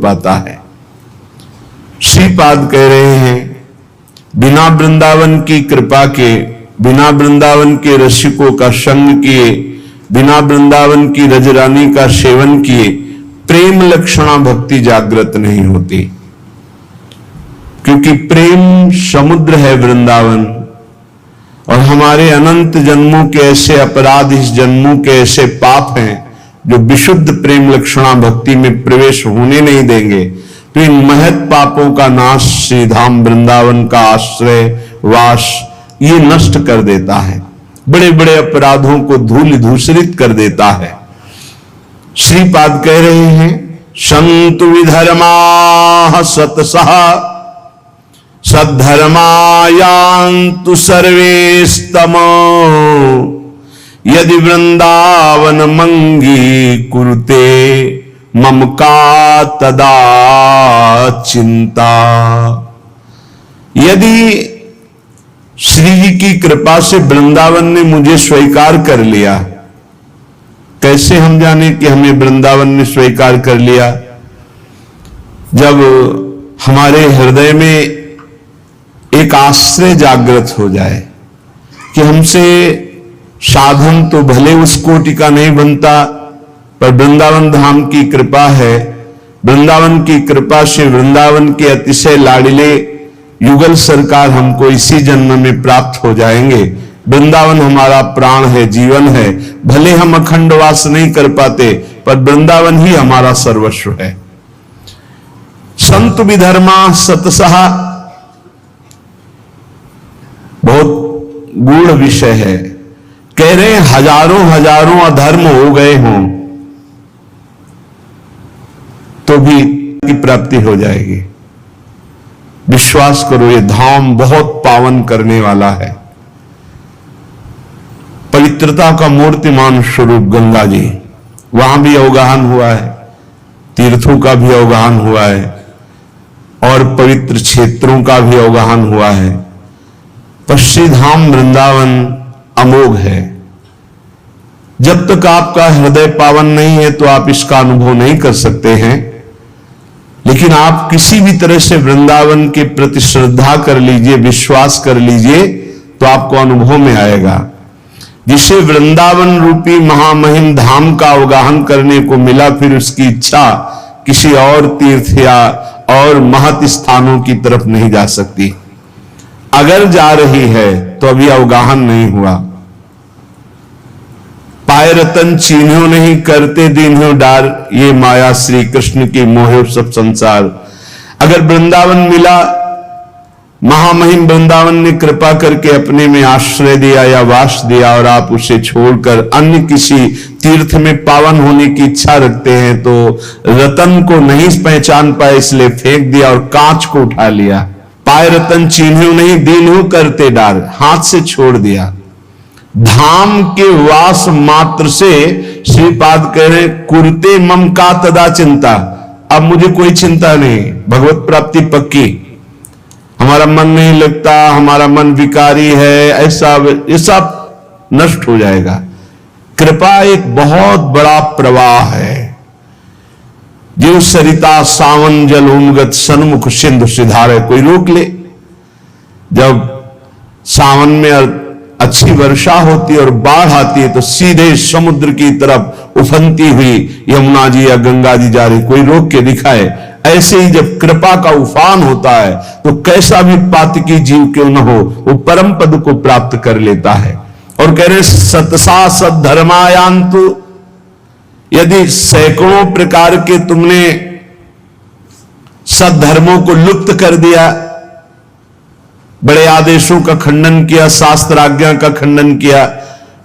पाता है। श्रीपाद कह रहे हैं, बिना वृंदावन की कृपा के, बिना वृंदावन के रसिकों का संग किए, बिना वृंदावन की रजरानी का सेवन किए प्रेम लक्षणा भक्ति जागृत नहीं होती। क्योंकि प्रेम समुद्र है वृंदावन, और हमारे अनंत जन्मों के ऐसे अपराध, इस जन्मों के ऐसे पाप हैं जो विशुद्ध प्रेम लक्षणा भक्ति में प्रवेश होने नहीं देंगे। तो इन महत पापों का नाश श्रीधाम वृंदावन का आश्रय वास ये नष्ट कर देता है, बड़े बड़े अपराधों को धूल धूसरित कर देता है। श्रीपाद कह रहे हैं, संतु विधर्मा सतसः सद्धर्मायान्तु सर्वेस्तमो यदि वृंदावन मंगी कुरुते मम का तदा चिंता। यदि श्री जी की कृपा से वृंदावन ने मुझे स्वीकार कर लिया, कैसे हम जाने कि हमें वृंदावन ने स्वीकार कर लिया? जब हमारे हृदय में एक आश्रय जागृत हो जाए कि हमसे साधन तो भले उस कोटि का नहीं बनता, पर वृंदावन धाम की कृपा है। वृंदावन की कृपा से वृंदावन के अतिशय लाडले युगल सरकार हमको इसी जन्म में प्राप्त हो जाएंगे। वृंदावन हमारा प्राण है, जीवन है। भले हम अखंड वास नहीं कर पाते, पर वृंदावन ही हमारा सर्वस्व है। संत विधर्मा सतसः, बहुत गूढ़ विषय है। कह रहे हैं हजारों हजारों अधर्म हो गए हों तो भी की प्राप्ति हो जाएगी। विश्वास करो, ये धाम बहुत पावन करने वाला है। पवित्रता का मूर्तिमान स्वरूप गंगा जी, वहां भी अवगाहन हुआ है, तीर्थों का भी अवगाहन हुआ है, और पवित्र क्षेत्रों का भी अवगाहन हुआ है। पश्चिम धाम वृंदावन अमोघ है। जब तक आपका हृदय पावन नहीं है तो आप इसका अनुभव नहीं कर सकते हैं। लेकिन आप किसी भी तरह से वृंदावन के प्रति श्रद्धा कर लीजिए, विश्वास कर लीजिए, तो आपको अनुभव में आएगा। जिसे वृंदावन रूपी महामहिम धाम का अवगाहन करने को मिला, फिर उसकी इच्छा किसी और तीर्थ या और महत स्थानों की तरफ नहीं जा सकती। अगर जा रही है तो अभी अवगाहन नहीं हुआ। पाए रतन चीन्हो नहीं, करते दीन्हो डार, ये माया श्री कृष्ण की मोहे सब संसार। अगर वृंदावन मिला, महामहिम वृंदावन ने कृपा करके अपने में आश्रय दिया या वास दिया, और आप उसे छोड़कर अन्य किसी तीर्थ में पावन होने की इच्छा रखते हैं, तो रतन को नहीं पहचान पाए इसलिए फेंक दिया और कांच को उठा लिया। पाए रतन चीन्हो नहीं, दीन्हो करते डार, हाथ से छोड़ दिया। धाम के वास मात्र से श्रीपाद कह रहे कुरते मम का तदा चिंता, अब मुझे कोई चिंता नहीं, भगवत प्राप्ति पक्की। हमारा मन नहीं लगता, हमारा मन विकारी है, ऐसा नष्ट हो जाएगा। कृपा एक बहुत बड़ा प्रवाह है। जो सरिता सावन जल उमगत सन्मुख सिंधु सिधारे, कोई रोक ले। जब सावन में अच्छी वर्षा होती है और बाढ़ आती है तो सीधे समुद्र की तरफ उफनती हुई यमुना जी या गंगा जी जा रही, कोई रोक के दिखाए। ऐसे ही जब कृपा का उफान होता है तो कैसा भी पातकी जीव क्यों न हो, वो परम पद को प्राप्त कर लेता है। और कह रहे सतसा सद्धर्मायांतु, यदि सैकड़ों प्रकार के तुमने सद्धर्मों को लुप्त कर दिया, बड़े आदेशों का खंडन किया, शास्त्र आज्ञा का खंडन किया,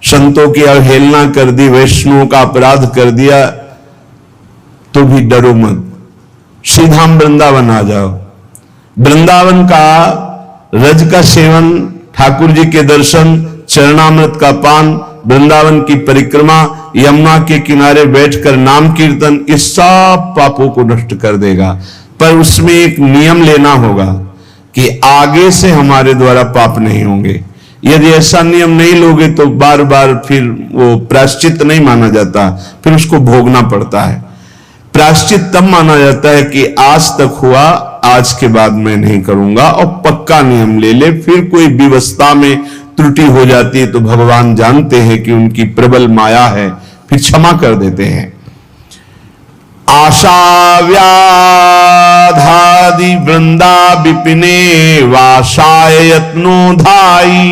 संतों की अवहेलना कर दी, वैष्णवों का अपराध कर दिया, तो भी डरो मत, सीधा वृंदावन आ जाओ। वृंदावन का रज का सेवन, ठाकुर जी के दर्शन, चरणामृत का पान, वृंदावन की परिक्रमा, यमुना के किनारे बैठकर नाम कीर्तन, इस सब पापों को नष्ट कर देगा। पर उसमें एक नियम लेना होगा कि आगे से हमारे द्वारा पाप नहीं होंगे। यदि ऐसा नियम नहीं लोगे तो बार बार फिर वो प्रायश्चित नहीं माना जाता, फिर उसको भोगना पड़ता है। प्रायश्चित तब माना जाता है कि आज तक हुआ, आज के बाद मैं नहीं करूंगा, और पक्का नियम ले ले। फिर कोई व्यवस्था में त्रुटि हो जाती है तो भगवान जानते हैं कि उनकी प्रबल माया है, फिर क्षमा कर देते हैं। आशा व्याधादि वृंदा विपिने वासाय यत्नोधाई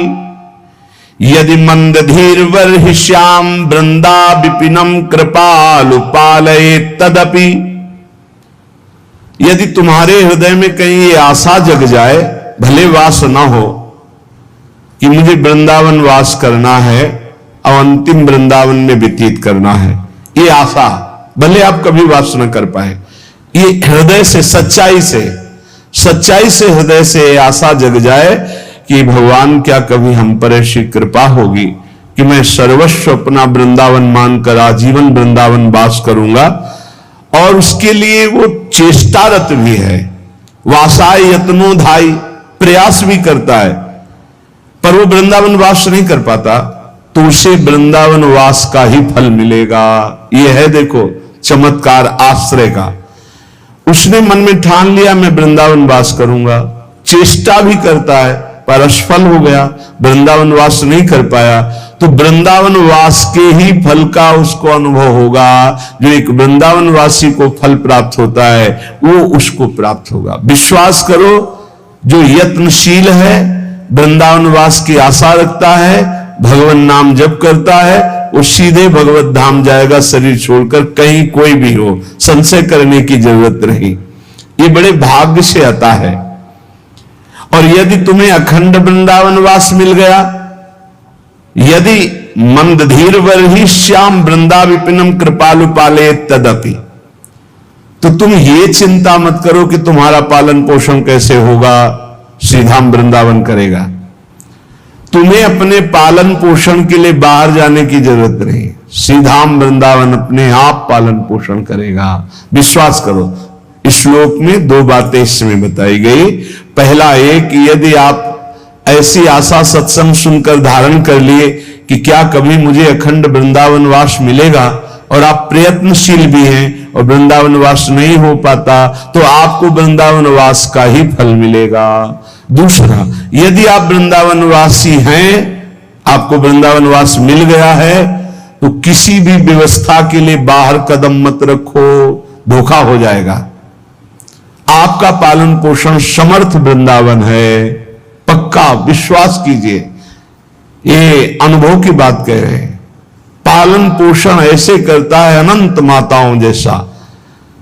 यदि मंदधीर वर्हिष्याम वृंदा विपिनम कृपालु पालये तदपि। यदि तुम्हारे हृदय में कहीं ये आशा जग जाए, भले वास न हो कि मुझे वृंदावन वास करना है और अंतिम वृंदावन में व्यतीत करना है, ये आशा भले आप कभी वास न कर पाए, ये हृदय से सच्चाई से हृदय से आशा जग जाए कि भगवान क्या कभी हम पर ऐसी कृपा होगी कि मैं सर्वस्व अपना वृंदावन मानकर आजीवन वृंदावन वास करूंगा। और उसके लिए वो चेष्टारत भी है, वासाय यत्नोधाई, प्रयास भी करता है, पर वो वृंदावन वास नहीं कर पाता, तो उसे वृंदावन वास का ही फल मिलेगा। ये है देखो चमत्कार आश्रय का। उसने मन में ठान लिया मैं वृंदावन वास करूंगा, चेष्टा भी करता है पर असफल हो गया, वृंदावन वास नहीं कर पाया, तो वृंदावन वास के ही फल का उसको अनुभव होगा। जो एक वृंदावन वासी को फल प्राप्त होता है वो उसको प्राप्त होगा। विश्वास करो, जो यत्नशील है, वृंदावन वास की आशा रखता है, भगवान नाम जप करता है, वो सीधे भगवत धाम जाएगा, शरीर छोड़कर, कहीं कोई भी हो, संशय करने की जरूरत नहीं। ये बड़े भाग्य से आता है। और यदि तुम्हें अखंड वृंदावन वास मिल गया, यदि मंदधीर वर्हि श्याम वृंदा विपिनम कृपालु पाले तदपि, तो तुम ये चिंता मत करो कि तुम्हारा पालन पोषण कैसे होगा, श्रीधाम वृंदावन करेगा। तुम्हें अपने पालन पोषण के लिए बाहर जाने की जरूरत नहीं, श्रीधाम वृंदावन अपने आप पालन पोषण करेगा। विश्वास करो। इस श्लोक में दो बातें इसमें बताई गई। पहला एक, यदि आप ऐसी आशा सत्संग सुनकर धारण कर लिए कि क्या कभी मुझे अखंड वृंदावन वास मिलेगा, और आप प्रयत्नशील भी हैं और वृंदावन वास नहीं हो पाता, तो आपको वृंदावन वास का ही फल मिलेगा। दूसरा, यदि आप वृंदावन वासी हैं, आपको वृंदावन वास मिल गया है, तो किसी भी व्यवस्था के लिए बाहर कदम मत रखो, धोखा हो जाएगा। आपका पालन पोषण समर्थ वृंदावन है, पक्का विश्वास कीजिए। ये अनुभव की बात कह रहे हैं। पालन पोषण ऐसे करता है अनंत माताओं जैसा,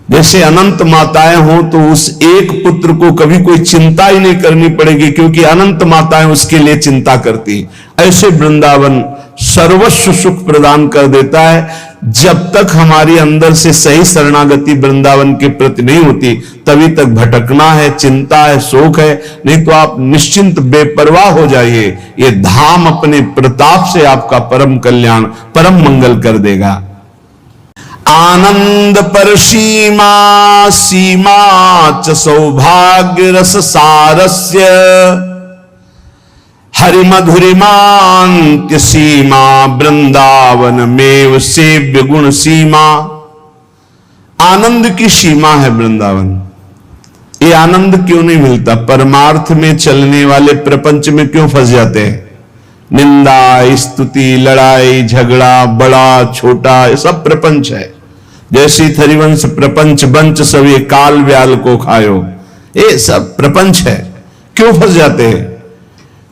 जैसे अनंत माताएं हो तो उस एक पुत्र को कभी कोई चिंता ही नहीं करनी पड़ेगी, क्योंकि अनंत माताएं उसके लिए चिंता करती। ऐसे वृंदावन सर्वस्व सुख प्रदान कर देता है। जब तक हमारी अंदर से सही शरणागति वृंदावन के प्रति नहीं होती, तभी तक भटकना है, चिंता है, शोक है। नहीं तो आप निश्चिंत बेपरवाह हो जाइए, ये धाम अपने प्रताप से आपका परम कल्याण, परम मंगल कर देगा। आनंद पर सीमा सीमा च सौभाग्य रस सारस्य हरि मधुरिमांत्य सीमा वृंदावन मेव सेव्य गुण सीमा। आनंद की सीमा है वृंदावन। ये आनंद क्यों नहीं मिलता? परमार्थ में चलने वाले प्रपंच में क्यों फंस जाते हैं? निंदा, स्तुति, लड़ाई झगड़ा, बड़ा छोटा, ये सब प्रपंच है। जैसी थरिवंश प्रपंच बंच सब ये काल व्याल को खायो, ये सब प्रपंच है। क्यों फंस जाते हैं?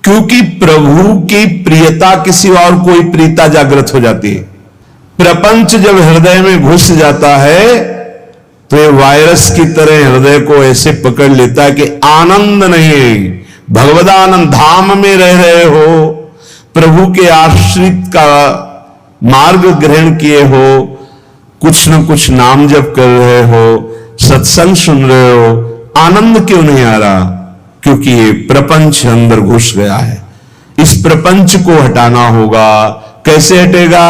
क्योंकि प्रभु की प्रियता के सिवा और कोई प्रीता जागृत हो जाती है। प्रपंच जब हृदय में घुस जाता है तो ये वायरस की तरह हृदय को ऐसे पकड़ लेता है कि आनंद नहीं, भगवदानंद धाम में रह रहे हो, प्रभु के आश्रित का मार्ग ग्रहण किए हो, कुछ न कुछ नाम जप कर रहे हो, सत्संग सुन रहे हो, आनंद क्यों नहीं आ रहा? क्योंकि ये प्रपंच अंदर घुस गया है। इस प्रपंच को हटाना होगा। कैसे हटेगा?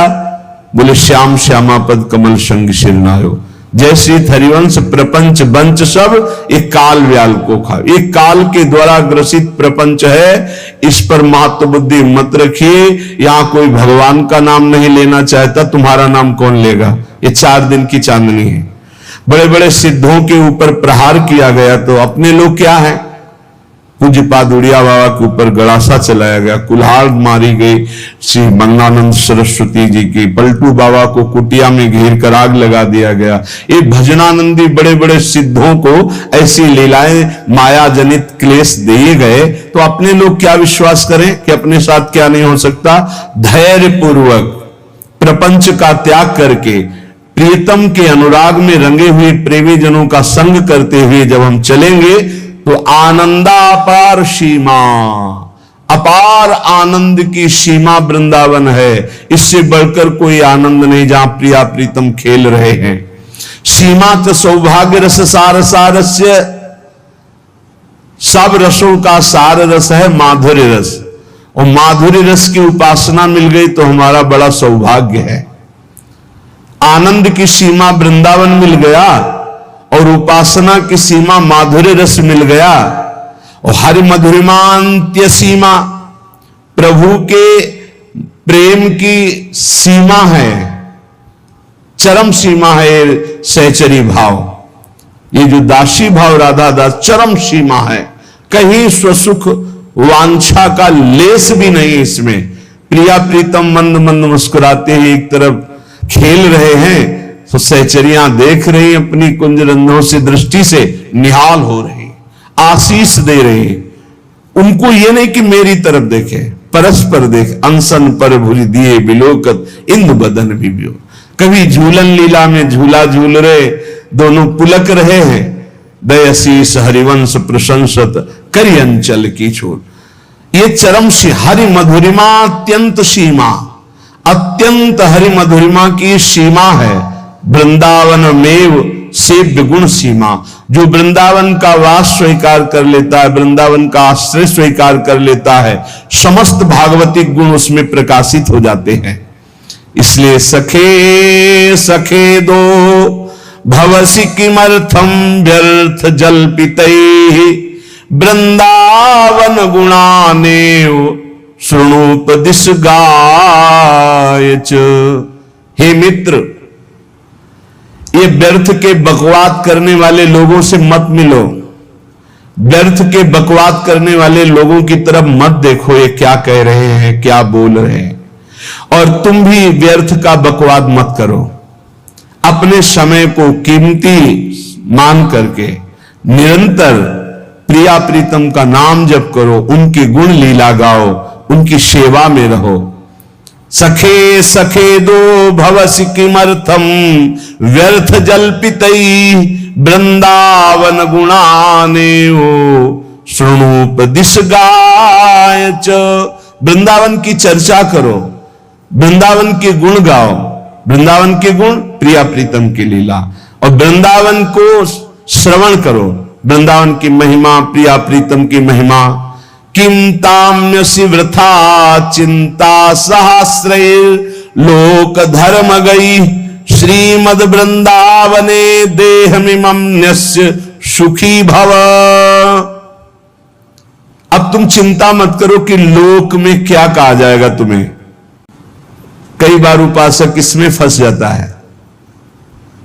बोले श्याम श्यामा पद कमल संग शिरनायो। जय श्री हरिवंश प्रपंच बंच सब एक काल व्याल को खा, एक काल के द्वारा ग्रसित प्रपंच है। इस पर महत्व बुद्धि मत रखिए। यहां कोई भगवान का नाम नहीं लेना चाहता, तुम्हारा नाम कौन लेगा? ये 4 दिन की चांदनी है। बड़े बड़े सिद्धों के ऊपर प्रहार किया गया तो अपने लोग क्या है, पूज्यपाद उड़िया बाबा के ऊपर गड़ासा चलाया गया, कुल्हाड़ मारी गई श्री मंगानंद सरस्वती जी की, पलटू बाबा को कुटिया में घेर कर आग लगा दिया गया। ये भजनानंदी बड़े बड़े सिद्धों को ऐसी लीलाएं माया जनित क्लेश दिए गए तो अपने लोग क्या विश्वास करें कि अपने साथ क्या नहीं हो सकता। धैर्य पूर्वक प्रपंच का त्याग करके प्रियतम के अनुराग में रंगे हुए प्रेमी जनों का संग करते हुए जब हम चलेंगे तो आनंदा अपार सीमा, अपार आनंद की सीमा वृंदावन है। इससे बढ़कर कोई आनंद नहीं जहां प्रिया प्रीतम खेल रहे हैं। सीमा तो सौभाग्य रस सार सारस्य, सब रसों का सार रस है माधुर्य रस, और माधुर्य रस की उपासना मिल गई तो हमारा बड़ा सौभाग्य है। आनंद की सीमा वृंदावन मिल गया और उपासना की सीमा माधुर्य रस मिल गया, और हरि मधुरिमांत्य सीमा, प्रभु के प्रेम की सीमा है, चरम सीमा है सहचरी भाव। ये जो दासी भाव राधा दास चरम सीमा है, कहीं स्वसुख वांछा का लेस भी नहीं इसमें। प्रिया प्रीतम मंद मंद मुस्कुराते ही एक तरफ खेल रहे हैं तो सहचरियां देख रही अपनी कुंज रंध्रों से, दृष्टि से निहाल हो रही, आशीष दे रही। उनको ये नहीं कि मेरी तरफ देखे, परस्पर देख, अनसन पर भूरी दिए बिलोकत इंदु बदन भी। कभी झूलन लीला में झूला झूल रहे, दोनों पुलक रहे हैं। दयशीष हरिवंश प्रशंसत करी अंचल की छोड़। ये चरम सी हरि मधुरिमा अत्यंत सीमा, अत्यंत हरि मधुरिमा की सीमा है। वृंदावन मेव सेव्य गुण सीमा, जो वृंदावन का वास स्वीकार कर लेता है, वृंदावन का आश्रय स्वीकार कर लेता है, समस्त भागवतिक गुण उसमें प्रकाशित हो जाते हैं। इसलिए सखे सखे दो भवसि किमर्थम व्यर्थ जल्पितैः वृंदावन गुणानेव शृणुपदिश गायच। हे मित्र, ये व्यर्थ के बकवाद करने वाले लोगों से मत मिलो, व्यर्थ के बकवाद करने वाले लोगों की तरफ मत देखो, ये क्या कह रहे हैं, क्या बोल रहे हैं, और तुम भी व्यर्थ का बकवाद मत करो। अपने समय को कीमती मान करके निरंतर प्रिया प्रीतम का नाम जप करो, उनकी गुण लीला गाओ, उनकी सेवा में रहो। सखे सखे दो भवसि किमर्थम व्यर्थ जल्पितैः वृंदावन गुणानेव शृणुपदिश गायच। वृंदावन की चर्चा करो, वृंदावन के गुण गाओ, वृंदावन के गुण प्रिया प्रीतम की लीला, और वृंदावन को श्रवण करो, वृंदावन की महिमा, प्रिया प्रीतम की महिमा। किम ताम्यसि वृथा चिंता सहस्रैर लोक धर्म गई श्रीमद वृंदावने देहमिमन्यस्य सुखी भव। अब तुम चिंता मत करो कि लोक में क्या कहा जाएगा तुम्हें। कई बार उपासक इसमें फंस जाता है,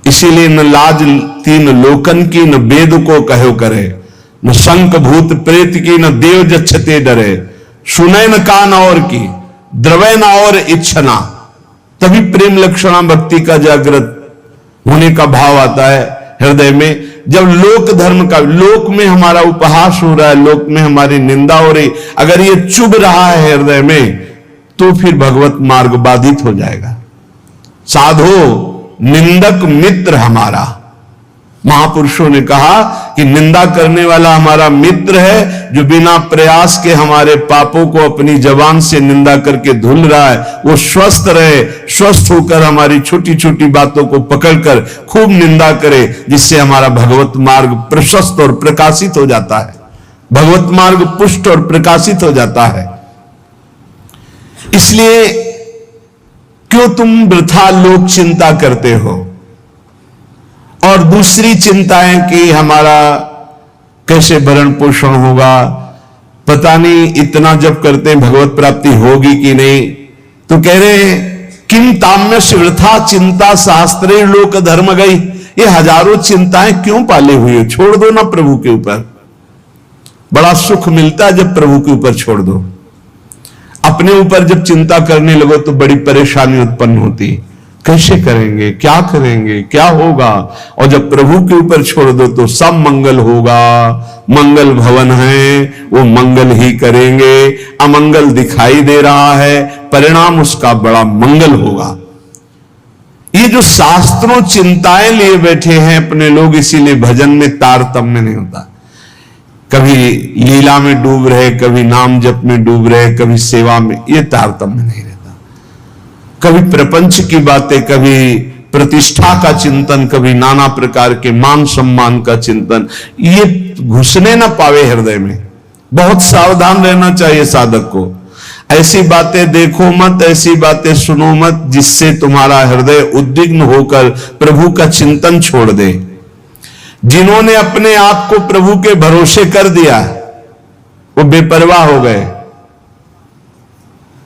इसीलिए न लाज तीन लोकन की, न वेद को कहो करे, न शंख भूत प्रेत की, न देव जच्छते डरे, सुने न कान और की, द्रवै न और इच्छना। तभी प्रेम लक्षणा भक्ति का जागृत होने का भाव आता है हृदय में। जब लोक धर्म का, लोक में हमारा उपहास हो रहा है, लोक में हमारी निंदा हो रही, अगर ये चुभ रहा है हृदय में तो फिर भगवत मार्ग बाधित हो जाएगा। साधो निंदक मित्र हमारा, महापुरुषों ने कहा कि निंदा करने वाला हमारा मित्र है, जो बिना प्रयास के हमारे पापों को अपनी जबान से निंदा करके धुल रहा है, वो स्वस्थ रहे, स्वस्थ होकर हमारी छोटी छोटी बातों को पकड़कर खूब निंदा करे, जिससे हमारा भगवत मार्ग प्रशस्त और प्रकाशित हो जाता है, भगवत मार्ग पुष्ट और प्रकाशित हो जाता है। इसलिए क्यों तुम वृथा लोक चिंता करते हो, और दूसरी चिंताएं कि हमारा कैसे भरण पोषण होगा, पता नहीं इतना जब करते हैं भगवत प्राप्ति होगी कि नहीं। तो कह रहे हैं किम ताम्यस्य वृथा चिंता शास्त्रे लोक धर्म गई, ये हजारों चिंताएं क्यों पाले हुए हो? छोड़ दो ना प्रभु के ऊपर। बड़ा सुख मिलता है जब प्रभु के ऊपर छोड़ दो। अपने ऊपर जब चिंता करने लगो तो बड़ी परेशानी उत्पन्न होती। कैसे करेंगे, क्या करेंगे, क्या होगा? और जब प्रभु के ऊपर छोड़ दो तो सब मंगल होगा। मंगल भवन है, वो मंगल ही करेंगे। अमंगल दिखाई दे रहा है, परिणाम उसका बड़ा मंगल होगा। ये जो शास्त्रों चिंताएं लिए बैठे हैं अपने लोग, इसीलिए भजन में तारतम्य नहीं होता। कभी लीला में डूब रहे, कभी नाम जप में डूब रहे, कभी सेवा में, ये तारतम्य नहीं रहता। कभी प्रपंच की बातें, कभी प्रतिष्ठा का चिंतन, कभी नाना प्रकार के मान सम्मान का चिंतन, ये घुसने ना पावे हृदय में। बहुत सावधान रहना चाहिए साधक को। ऐसी बातें देखो मत, ऐसी बातें सुनो मत जिससे तुम्हारा हृदय उद्विग्न होकर प्रभु का चिंतन छोड़ दे। जिन्होंने अपने आप को प्रभु के भरोसे कर दिया वो बेपरवाह हो गए।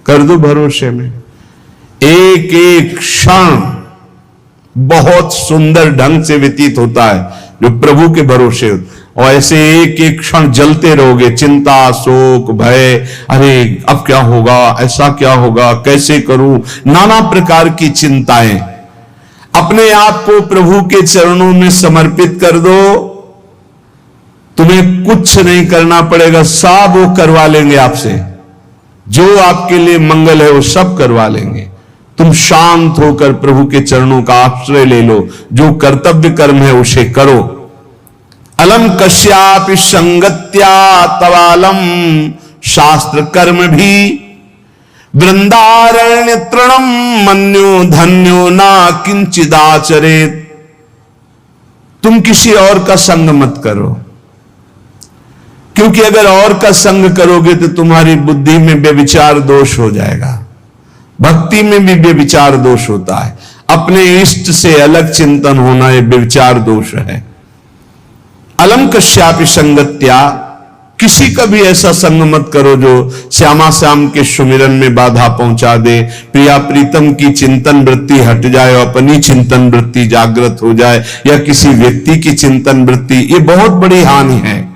कर दो भरोसे में। एक एक क्षण बहुत सुंदर ढंग से व्यतीत होता है जो प्रभु के भरोसे, और ऐसे एक एक क्षण जलते रहोगे। चिंता, शोक, भय, अरे अब क्या होगा, ऐसा क्या होगा, कैसे करूं, नाना प्रकार की चिंताएं। अपने आप को प्रभु के चरणों में समर्पित कर दो। तुम्हें कुछ नहीं करना पड़ेगा, सब वो करवा लेंगे आपसे। जो आपके लिए मंगल है वो सब करवा लेंगे। तुम शांत होकर प्रभु के चरणों का आश्रय ले लो। जो कर्तव्य कर्म है उसे करो। अलम कश्यापि संगत्या तवालम शास्त्र कर्म भी वृंदारण्य तृणम मन्यो धन्यो ना किंचिदाचरेत। तुम किसी और का संग मत करो, क्योंकि अगर और का संग करोगे तो तुम्हारी बुद्धि में व्यभिचार दोष हो जाएगा। भक्ति में भी व्यभिचार दोष होता है। अपने इष्ट से अलग चिंतन होना यह व्यभिचार दोष है। अलम कश्यापि संगत्या, किसी का भी ऐसा संग मत करो जो श्यामा श्याम के सुमिरन में बाधा पहुंचा दे। प्रिया प्रीतम की चिंतन वृत्ति हट जाए और अपनी चिंतन वृत्ति जागृत हो जाए, या किसी व्यक्ति की चिंतन वृत्ति, ये बहुत बड़ी हानि है।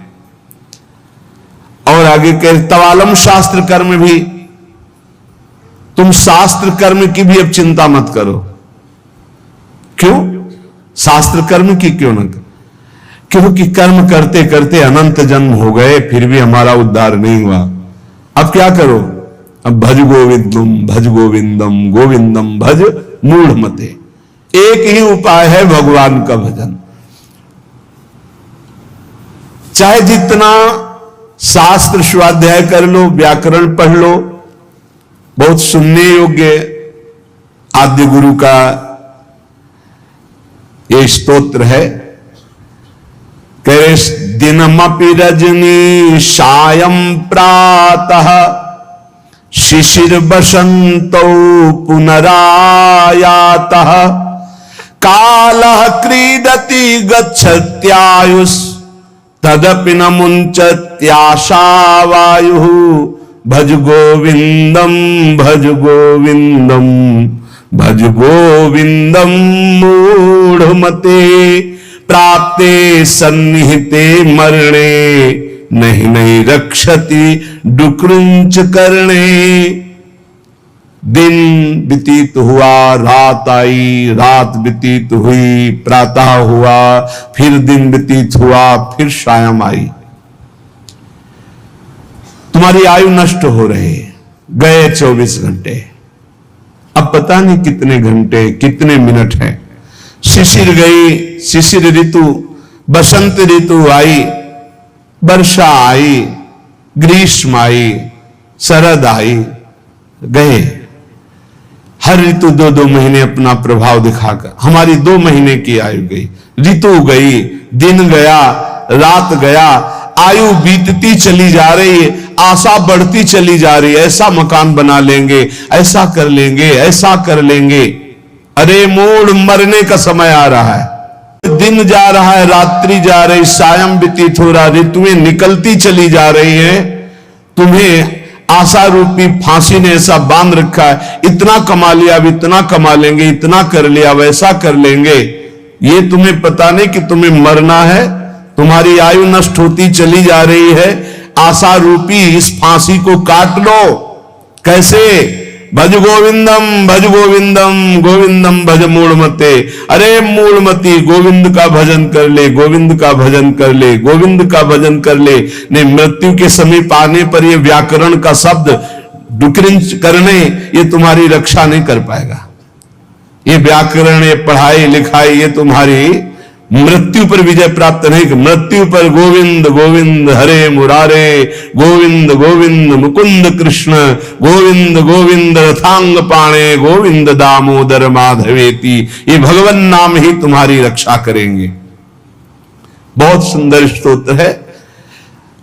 और आगे कह तवालम शास्त्र कर्म भी, तुम शास्त्र कर्म की भी अब चिंता मत करो। क्यों? शास्त्र कर्म की क्यों न? क्योंकि कर्म करते करते अनंत जन्म हो गए, फिर भी हमारा उद्धार नहीं हुआ। अब क्या करो? अब भज गोविंदम भज गोविंदम गोविंदम भज मूढ़मते। एक ही उपाय है भगवान का भजन। चाहे जितना शास्त्र स्वाध्याय कर लो, व्याकरण पढ़ लो, बहुत सुनने योग्य आद्य गुरु का ये स्तोत्र है। कह दिनमपि रजनी सायं प्रातः शिशिर बसंतो पुनरायातः कालः क्रीडति गच्छत्यायुष तदपि न मुंचत्याशा वायुः भज गोविंदम भज गोविंदम भज गोविंदम मूढ़मते प्राप्ते सन्निहिते मरणे नहीं नहीं रक्षति डुक्रुंच करणे। दिन व्यतीत हुआ, रात आई, रात व्यतीत हुई, प्रातः हुआ, फिर दिन व्यतीत हुआ, फिर सायं आई। तुम्हारी आयु नष्ट हो रही, गए 24 घंटे, अब पता नहीं कितने घंटे कितने मिनट हैं। शिशिर गई, शिशिर ऋतु, बसंत ऋतु आई, वर्षा आई, ग्रीष्म आई, शरद आई, गए। हर ऋतु 2-2 महीने अपना प्रभाव दिखाकर हमारी 2 महीने की आयु गई। ऋतु गई, दिन गया, रात गया, आयु बीतती चली जा रही है, आशा बढ़ती चली जा रही है। ऐसा मकान बना लेंगे, ऐसा कर लेंगे, ऐसा कर लेंगे। अरे मूड, मरने का समय आ रहा है। दिन जा रहा है, रात्रि जा रही, सायं व्यतीत हो रहा, ऋतुएं निकलती चली जा रही हैं। तुम्हें आशा रूपी फांसी ने ऐसा बांध रखा है, इतना कमा लिया, अब इतना कमा लेंगे, इतना कर लिया, वैसा कर लेंगे। ये तुम्हें पता नहीं कि तुम्हें मरना है, तुम्हारी आयु नष्ट होती चली जा रही है। आशा रूपी इस फांसी को काट लो। कैसे? भज गोविंदम भज गोविंदम गोविंदम भज मूढ़मते। अरे मूढ़मती, गोविंद का भजन कर ले, गोविंद का भजन कर ले, गोविंद का भजन कर ले। नहीं, मृत्यु के समीप आने पर ये व्याकरण का शब्द डुक्रिंच करने, ये तुम्हारी रक्षा नहीं कर पाएगा। ये व्याकरण, ये पढ़ाई लिखाई, ये तुम्हारी मृत्यु पर विजय प्राप्त नहीं। मृत्यु पर गोविंद गोविंद हरे मुरारे, गोविंद गोविंद मुकुंद कृष्ण, गोविंद गोविंद रथांग पाणे, गोविंद दामोदर माधवेति, ये भगवान नाम ही तुम्हारी रक्षा करेंगे। बहुत सुंदर स्तोत्र है।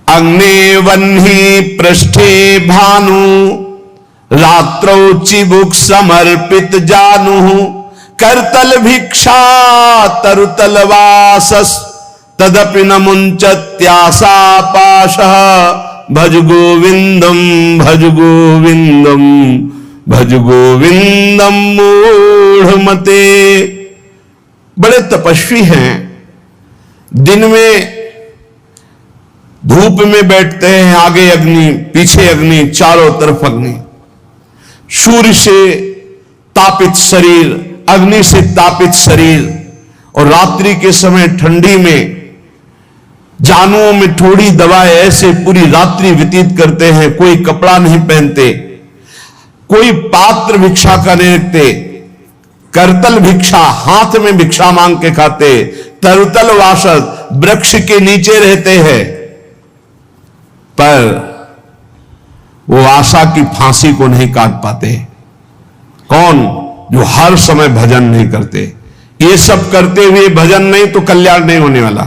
अग्ने वह्नि पृष्ठे भानु, रात्रौ चिबुक समर्पित जानु, करतल भिक्षा तरुतल वासस, तदपि न मुंचत्यासा पाशः, भज गोविंदम भज गोविंदम भज गोविंदम मूढ़मते। बड़े तपस्वी हैं, दिन में धूप में बैठते हैं, आगे अग्नि पीछे अग्नि, चारों तरफ अग्नि, सूर्य से तापित शरीर, अग्नि से तापित शरीर, और रात्रि के समय ठंडी में जानुओं में थोड़ी दवाएं, ऐसे पूरी रात्रि व्यतीत करते हैं। कोई कपड़ा नहीं पहनते, कोई पात्र भिक्षा का नहीं रखते, करतल भिक्षा, हाथ में भिक्षा मांग के खाते, तरुतल वासस, वृक्ष के नीचे रहते हैं। पर वो आशा की फांसी को नहीं काट पाते। कौन? जो हर समय भजन नहीं करते। ये सब करते हुए भजन नहीं तो कल्याण नहीं होने वाला।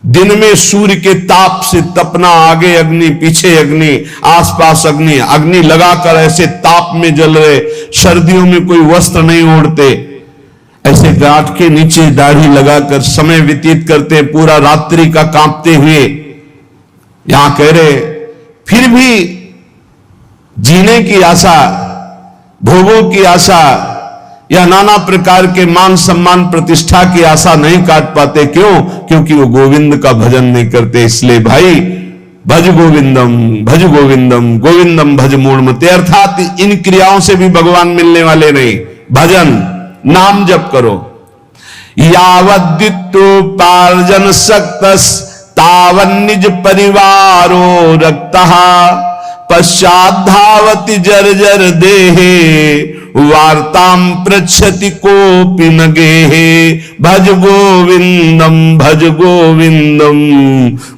दिन में सूर्य के ताप से तपना, आगे अग्नि पीछे अग्नि, आसपास अग्नि, अग्नि लगाकर ऐसे ताप में जल रहे, सर्दियों में कोई वस्त्र नहीं ओढ़ते, ऐसे गांठ के नीचे दाढ़ी लगाकर समय व्यतीत करते, पूरा रात्रि का कांपते हुए। यहां कह रहे फिर भी जीने की आशा, भोगों की आशा या नाना प्रकार के मान सम्मान प्रतिष्ठा की आशा नहीं काट पाते। क्यों? क्योंकि वो गोविंद का भजन नहीं करते। इसलिए भाई, भज गोविंदम भज गोविंदम गोविंदम भज मूढ़मते, अर्थात इन क्रियाओं से भी भगवान मिलने वाले नहीं। भजन, नाम जप करो। यावद्युत्पार्जन सक्तस तावन निज परिवारो रक्तः, पश्चात धावति जर्जर देहे, वार्ताम पृच्छति कोपि न गेहे। भज गोविंदम भज गोविंदम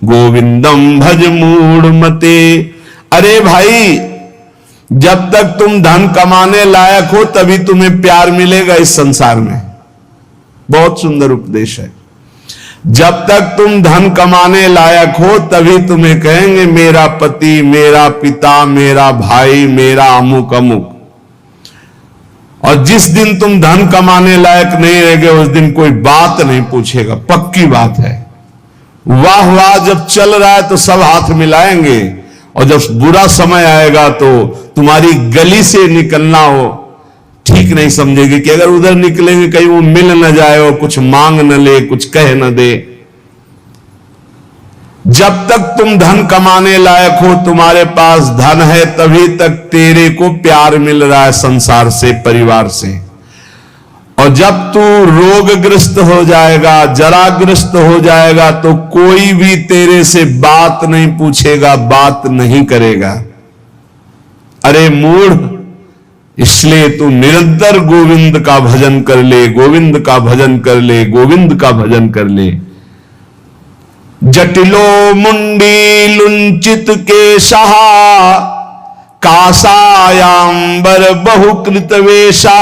गोविंदम भज मूढ़मते। अरे भाई, जब तक तुम धन कमाने लायक हो तभी तुम्हें प्यार मिलेगा इस संसार में। बहुत सुंदर उपदेश है। जब तक तुम धन कमाने लायक हो तभी तुम्हें कहेंगे मेरा पति, मेरा पिता, मेरा भाई, मेरा अमुक अमुक। और जिस दिन तुम धन कमाने लायक नहीं रहेंगे उस दिन कोई बात नहीं पूछेगा, पक्की बात है। वाह वाह जब चल रहा है तो सब हाथ मिलाएंगे, और जब बुरा समय आएगा तो तुम्हारी गली से निकलना हो ठीक नहीं समझेगी कि अगर उधर निकलेंगे कहीं वो मिल न जाए और कुछ मांग न ले, कुछ कह न दे। जब तक तुम धन कमाने लायक हो, तुम्हारे पास धन है, तभी तक तेरे को प्यार मिल रहा है संसार से, परिवार से। और जब तू रोगग्रस्त हो जाएगा, जराग्रस्त हो जाएगा, तो कोई भी तेरे से बात नहीं पूछेगा, बात नहीं करेगा। अरे मूढ़, इसलिए तू निरंतर गोविंद का भजन कर ले, गोविंद का भजन कर ले, गोविंद का भजन कर ले। जटिलो मुंडी लुंचित केशः, कासायांबर बहुकृत वेशा,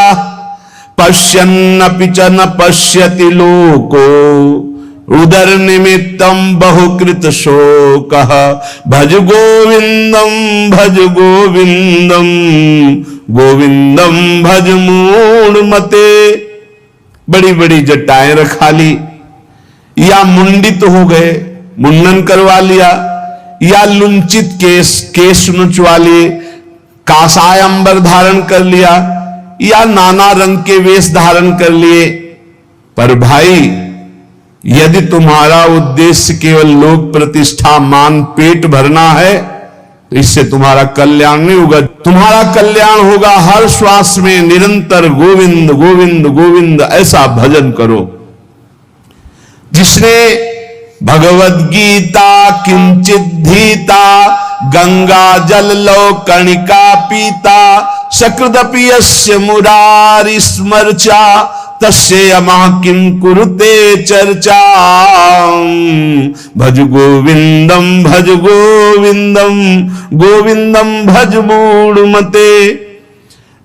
पश्यन्नपि च न पश्यति लोको, उदर निमित्तम बहुकृत शोकः। भज गोविंदम भज गोविंदम गोविंदम भज मूढ़मते। बड़ी बड़ी जटाएं रखा ली, या मुंडित हो गए, मुंडन करवा लिया, या लुंचित केश नुचवा लिए, कासाय अंबर धारण कर लिया, या नाना रंग के वेश धारण कर लिए। पर भाई, यदि तुम्हारा उद्देश्य केवल लोक प्रतिष्ठा, मान, पेट भरना है तो इससे तुम्हारा कल्याण नहीं होगा। तुम्हारा कल्याण होगा हर श्वास में निरंतर गोविंद गोविंद गोविंद ऐसा भजन करो। जिसने भगवद गीता किंचित धीता, गंगा जल लो कणिका पीता, सकृदपि यस्य मुरारि स्मर्चा, तस्य यमः किं कुरुते चर्चा। भज गोविंदम भज गोविंदम, गोविंदम भज मूढ़मते।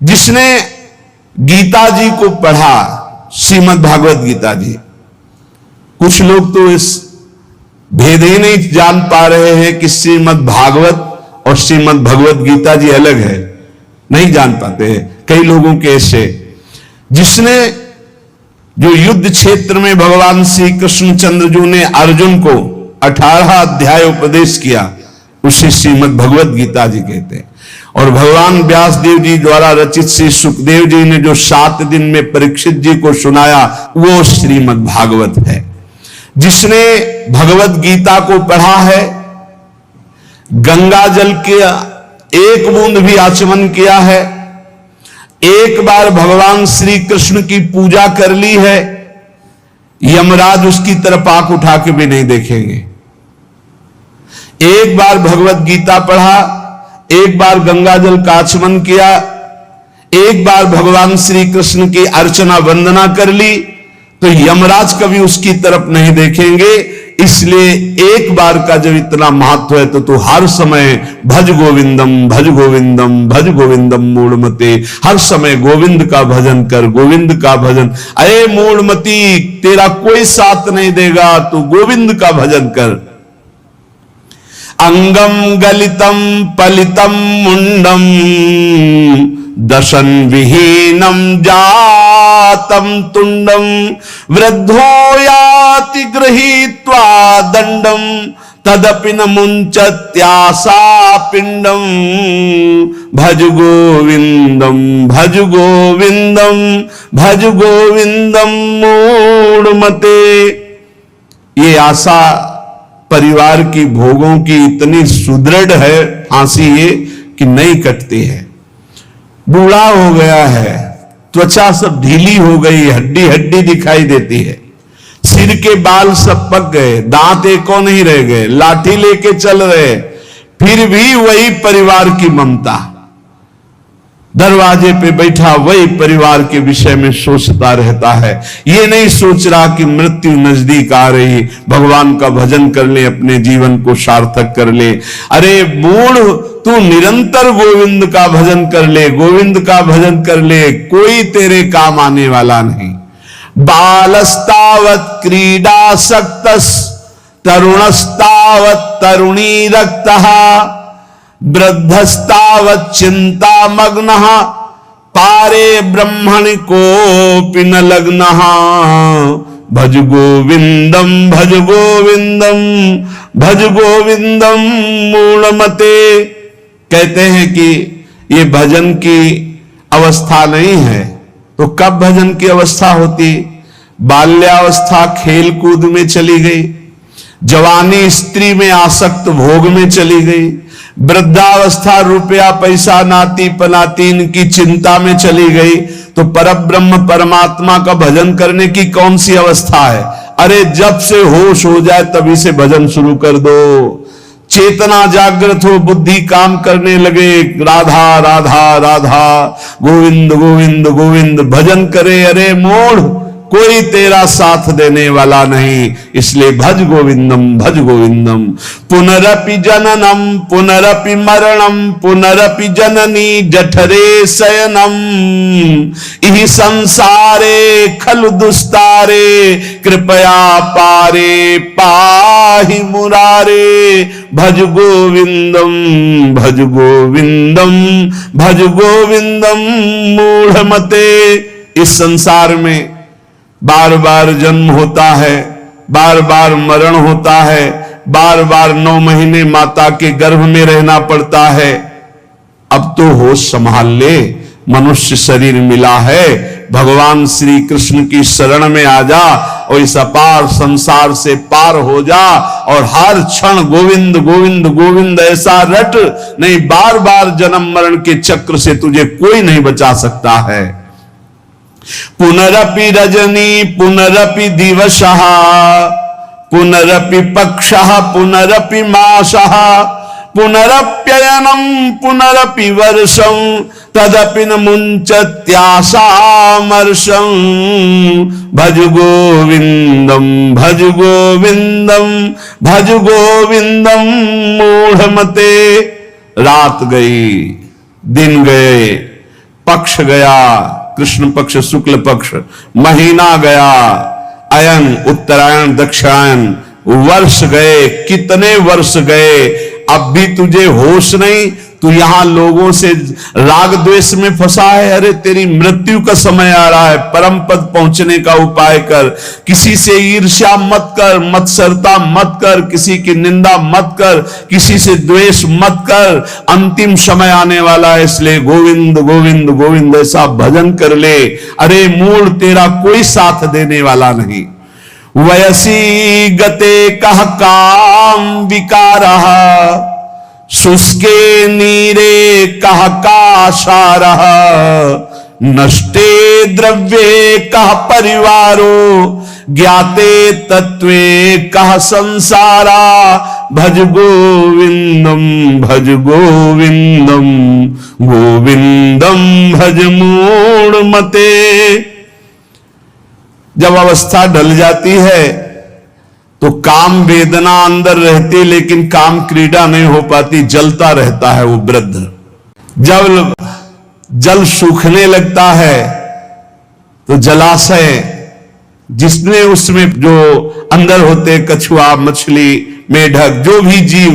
जिसने गीता जी को पढ़ा, श्रीमद् भागवत गीता जी, कुछ लोग तो इस भेद ही नहीं जान पा रहे हैं कि श्रीमद् भागवत और श्रीमद् भगवत गीता जी अलग है, नहीं जान पाते हैं कई लोगों के ऐसे। जिसने जो युद्ध क्षेत्र में भगवान श्री कृष्णचंद्र जी ने अर्जुन को 18 अध्याय उपदेश किया, उसे श्रीमद् भगवत गीता जी कहते हैं। और भगवान व्यास देव जी द्वारा रचित श्री सुखदेव जी ने जो 7 दिन में परीक्षित जी को सुनाया, वो श्रीमद् भागवत है। जिसने भगवत गीता को पढ़ा है, गंगा जल के एक बूंद भी आचमन किया है, एक बार भगवान श्री कृष्ण की पूजा कर ली है, यमराज उसकी तरफ आंख उठा के भी नहीं देखेंगे। एक बार भगवत गीता पढ़ा, एक बार गंगा जल का आचमन किया, एक बार भगवान श्री कृष्ण की अर्चना वंदना कर ली, तो यमराज कभी उसकी तरफ नहीं देखेंगे। इसलिए एक बार का जब इतना महत्व है तो तू हर समय भज गोविंदम भज गोविंदम भज गोविंदम मूढ़मते, हर समय गोविंद का भजन कर, गोविंद का भजन। अरे मूढ़मती, तेरा कोई साथ नहीं देगा, तू गोविंद का भजन कर। अंगम गलितम पलितम मुंडम, दशन विहीनम जातम तुंडम, वृद्धो याति गृहीत्वा दंडम, तदपि न मुंचत्यासा पिंडम। भज गोविंदम भज गोविंदम भज गोविंदम मूढ़मते। ये आशा परिवार की भोगों की इतनी सुदृढ़ है फांसी ये कि नहीं कटती है। बूढ़ा हो गया है, त्वचा सब ढीली हो गई, हड्डी हड्डी दिखाई देती है, सिर के बाल सब पक गए, दांत एको नहीं रह गए, लाठी लेके चल रहे, फिर भी वही परिवार की ममता। दरवाजे पे बैठा वही परिवार के विषय में सोचता रहता है। ये नहीं सोच रहा कि मृत्यु नजदीक आ रही, भगवान का भजन कर ले, अपने जीवन को सार्थक कर ले। अरे मूढ़, तू निरंतर गोविंद का भजन कर ले, गोविंद का भजन कर ले, कोई तेरे काम आने वाला नहीं। बालस्तावत क्रीडासक्तस्, तरुणस्तावत तरुणी रक्तः, वृद्धस्तावत चिंता मग्नः, पारे ब्रह्मणि कोऽपि न लग्नः। भज गोविंदम भज गोविंदम भज गोविंदम मूढ़मते। कहते हैं कि ये भजन की अवस्था नहीं है, तो कब भजन की अवस्था होती? बाल्यावस्था खेल कूद में चली गई, जवानी स्त्री में आसक्त भोग में चली गई, वृद्धावस्था रुपया पैसा नाती पनातीन की चिंता में चली गई, तो परब्रह्म परमात्मा का भजन करने की कौन सी अवस्था है? अरे जब से होश हो जाए तभी से भजन शुरू कर दो। चेतना जागृत हो, बुद्धि काम करने लगे, राधा राधा राधा, गोविंद गोविंद गोविंद भजन करे। अरे मूढ़, कोई तेरा साथ देने वाला नहीं, इसलिए भज गोविंदम भज गोविंदम। पुनरपि जननम पुनरपि मरणम, पुनरपि जननी जठरे शयनम, इहि संसारे खलु दुस्तारे, कृपया पारे पाहि मुरारे। भज गोविंदम भज गोविंदम भज गोविंदम मूढ़मते। इस संसार में बार बार जन्म होता है, बार बार मरण होता है, बार बार 9 महीने माता के गर्भ में रहना पड़ता है। अब तो होश संभाल ले, मनुष्य शरीर मिला है, भगवान श्री कृष्ण की शरण में आ जा और इस अपार संसार से पार हो जा और हर क्षण गोविंद गोविंद गोविंद ऐसा रट, नहीं बार बार जन्म मरण के चक्र से तुझे कोई नहीं बचा सकता है। पुनरपि रजनी पुनरपि दिवसः पुनरपि पक्षः पुनरपि मासः पुनरप्ययनं पुनरपि वर्षं तदपि न मुञ्चत्यासामर्षं भज गोविंदम भज गोविंदम भज गोविंदम मूढ़मते। रात गई, दिन गए, पक्ष गया, कृष्ण पक्ष शुक्ल पक्ष, महीना गया, अयन उत्तरायण दक्षिणायन, वर्ष गए, कितने वर्ष गए, अब भी तुझे होश नहीं। तू यहां लोगों से राग द्वेष में फंसा है। अरे तेरी मृत्यु का समय आ रहा है, परम पद पहुंचने का उपाय कर। किसी से ईर्ष्या मत कर, मत्सरता मत कर, किसी की निंदा मत कर, किसी से द्वेष मत कर। अंतिम समय आने वाला है, इसलिए गोविंद गोविंद गोविंद ऐसा भजन कर ले। अरे मूल तेरा कोई साथ देने वाला नहीं। वयसी गते कह काम विकारः शुष्के नीरे कह काशारः नष्टे द्रव्ये कह परिवारो ज्ञाते तत्वे कह संसारा भज गोविंदम भज गोविंदम गोविंदम भज मूढ़मते। जब अवस्था ढल जाती है तो काम वेदना अंदर रहती, लेकिन काम क्रीड़ा नहीं हो पाती, जलता रहता है वो वृद्ध। जब जल सूखने लगता है तो जलाशय जिसने उसमें जो अंदर होते कछुआ मछली मेढक जो भी जीव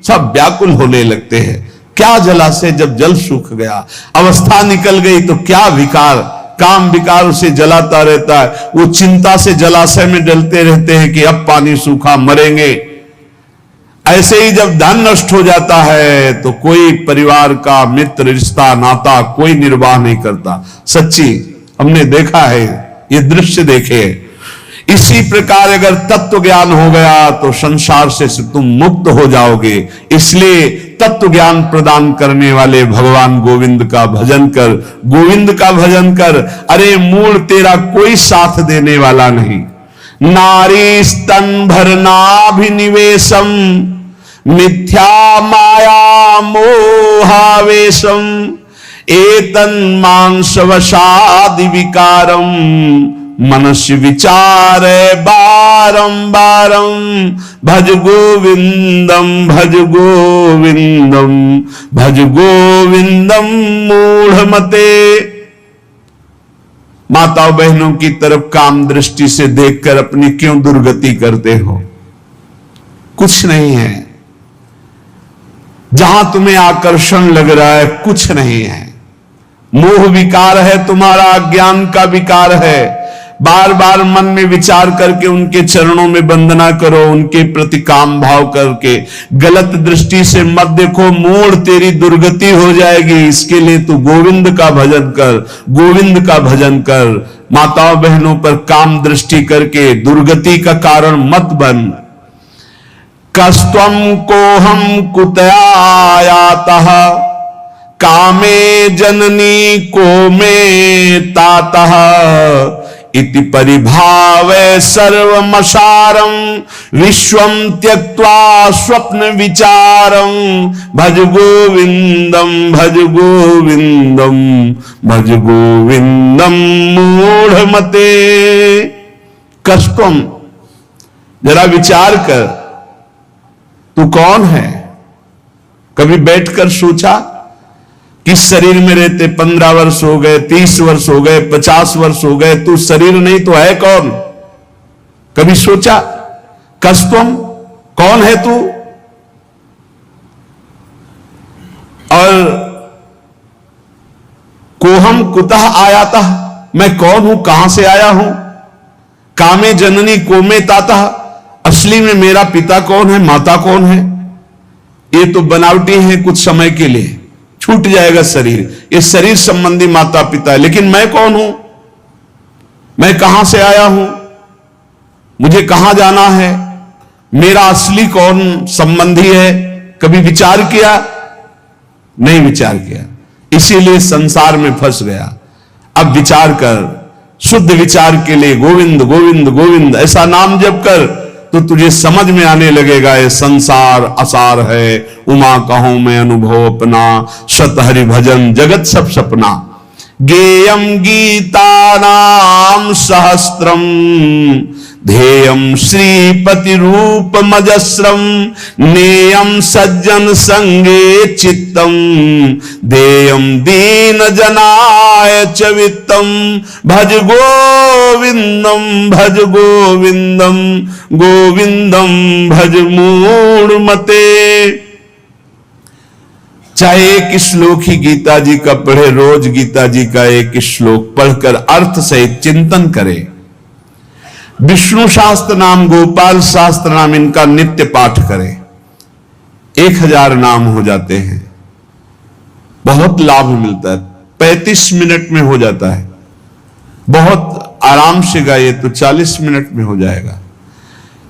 सब व्याकुल होने लगते हैं। क्या जलाशय जब जल सूख गया, अवस्था निकल गई तो क्या विकार, काम विकार उसे जलाता रहता है। वो चिंता से जलाशय में डलते रहते हैं कि अब पानी सूखा मरेंगे। ऐसे ही जब धन नष्ट हो जाता है तो कोई परिवार का मित्र रिश्ता नाता कोई निर्वाह नहीं करता। सच्ची हमने देखा है, ये दृश्य देखे। इसी प्रकार अगर तत्व ज्ञान हो गया तो संसार से तुम मुक्त हो जाओगे। इसलिए तत्व ज्ञान प्रदान करने वाले भगवान गोविंद का भजन कर, गोविंद का भजन कर। अरे मूल तेरा कोई साथ देने वाला नहीं। नारी स्तन भरनाभिनिवेशम मिथ्या माया मोहावेशम एतन मांसवशादि विकारम मनस्य विचार बारंबारम भज गोविंदम भज गोविंदम भज गोविंदम मूढ़मते। माताओं बहनों की तरफ काम दृष्टि से देखकर अपनी क्यों दुर्गति करते हो? कुछ नहीं है। जहां तुम्हें आकर्षण लग रहा है कुछ नहीं है। मोह विकार है तुम्हारा, अज्ञान का विकार है। बार बार मन में विचार करके उनके चरणों में वंदना करो, उनके प्रति काम भाव करके। गलत दृष्टि से मत देखो, मूढ़ तेरी दुर्गति हो जाएगी। इसके लिए तू गोविंद का भजन कर, गोविंद का भजन कर। माताओं बहनों पर काम दृष्टि करके दुर्गति का कारण मत बन। कस्त्वं कोहम कुतयायातः कामे जननी को में तातः इति परिभावे सर्वमसारं विश्वं त्यक्त्वा स्वप्न विचारं भज गोविंदम भज गोविंदम भज गोविंदम मूढ़मते। कस्त्वम, जरा विचार कर, तू कौन है? कभी बैठकर सोचा किस शरीर में रहते 15 वर्ष हो गए, 30 वर्ष हो गए, 50 वर्ष हो गए, तू शरीर नहीं तो है कौन? कभी सोचा? कस्त्वम, कौन है तू? और कोहम कुतः आयाता, मैं कौन हूं, कहां से आया हूं? कामे जननी कोमे ताता, असली में मेरा पिता कौन है, माता कौन है? ये तो बनावटी है, कुछ समय के लिए छूट जाएगा शरीर। ये शरीर संबंधी माता पिता है, लेकिन मैं कौन हूं? मैं कहां से आया हूं, मुझे कहां जाना है, मेरा असली कौन संबंधी है, कभी विचार किया? नहीं विचार किया, इसीलिए संसार में फंस गया। अब विचार कर, शुद्ध विचार के लिए गोविंद गोविंद गोविंद ऐसा नाम जप कर, तो तुझे समझ में आने लगेगा ये संसार असार है, उमा कहूं मैं अनुभव अपना, सत हरि भजन जगत सब सपना। गेयम गीता नाम सहस्त्रम, ध्येयम श्रीपति रूप मजस्रम, नेयम सज्जन संगे चित्तम, देयम दीन जनाय च वित्तम, भज गोविंदम भज गोविंदम, गोविंदम भज मूढ़मते। चाहे एक श्लोक ही गीता जी का पढ़े, रोज गीता जी का एक श्लोक पढ़कर अर्थ सहित चिंतन करे। विष्णु शास्त्र नाम, गोपाल शास्त्र नाम, इनका नित्य पाठ करें। 1000 नाम हो जाते हैं, बहुत लाभ मिलता है। 35 मिनट में हो जाता है, बहुत आराम से गाइए तो 40 मिनट में हो जाएगा।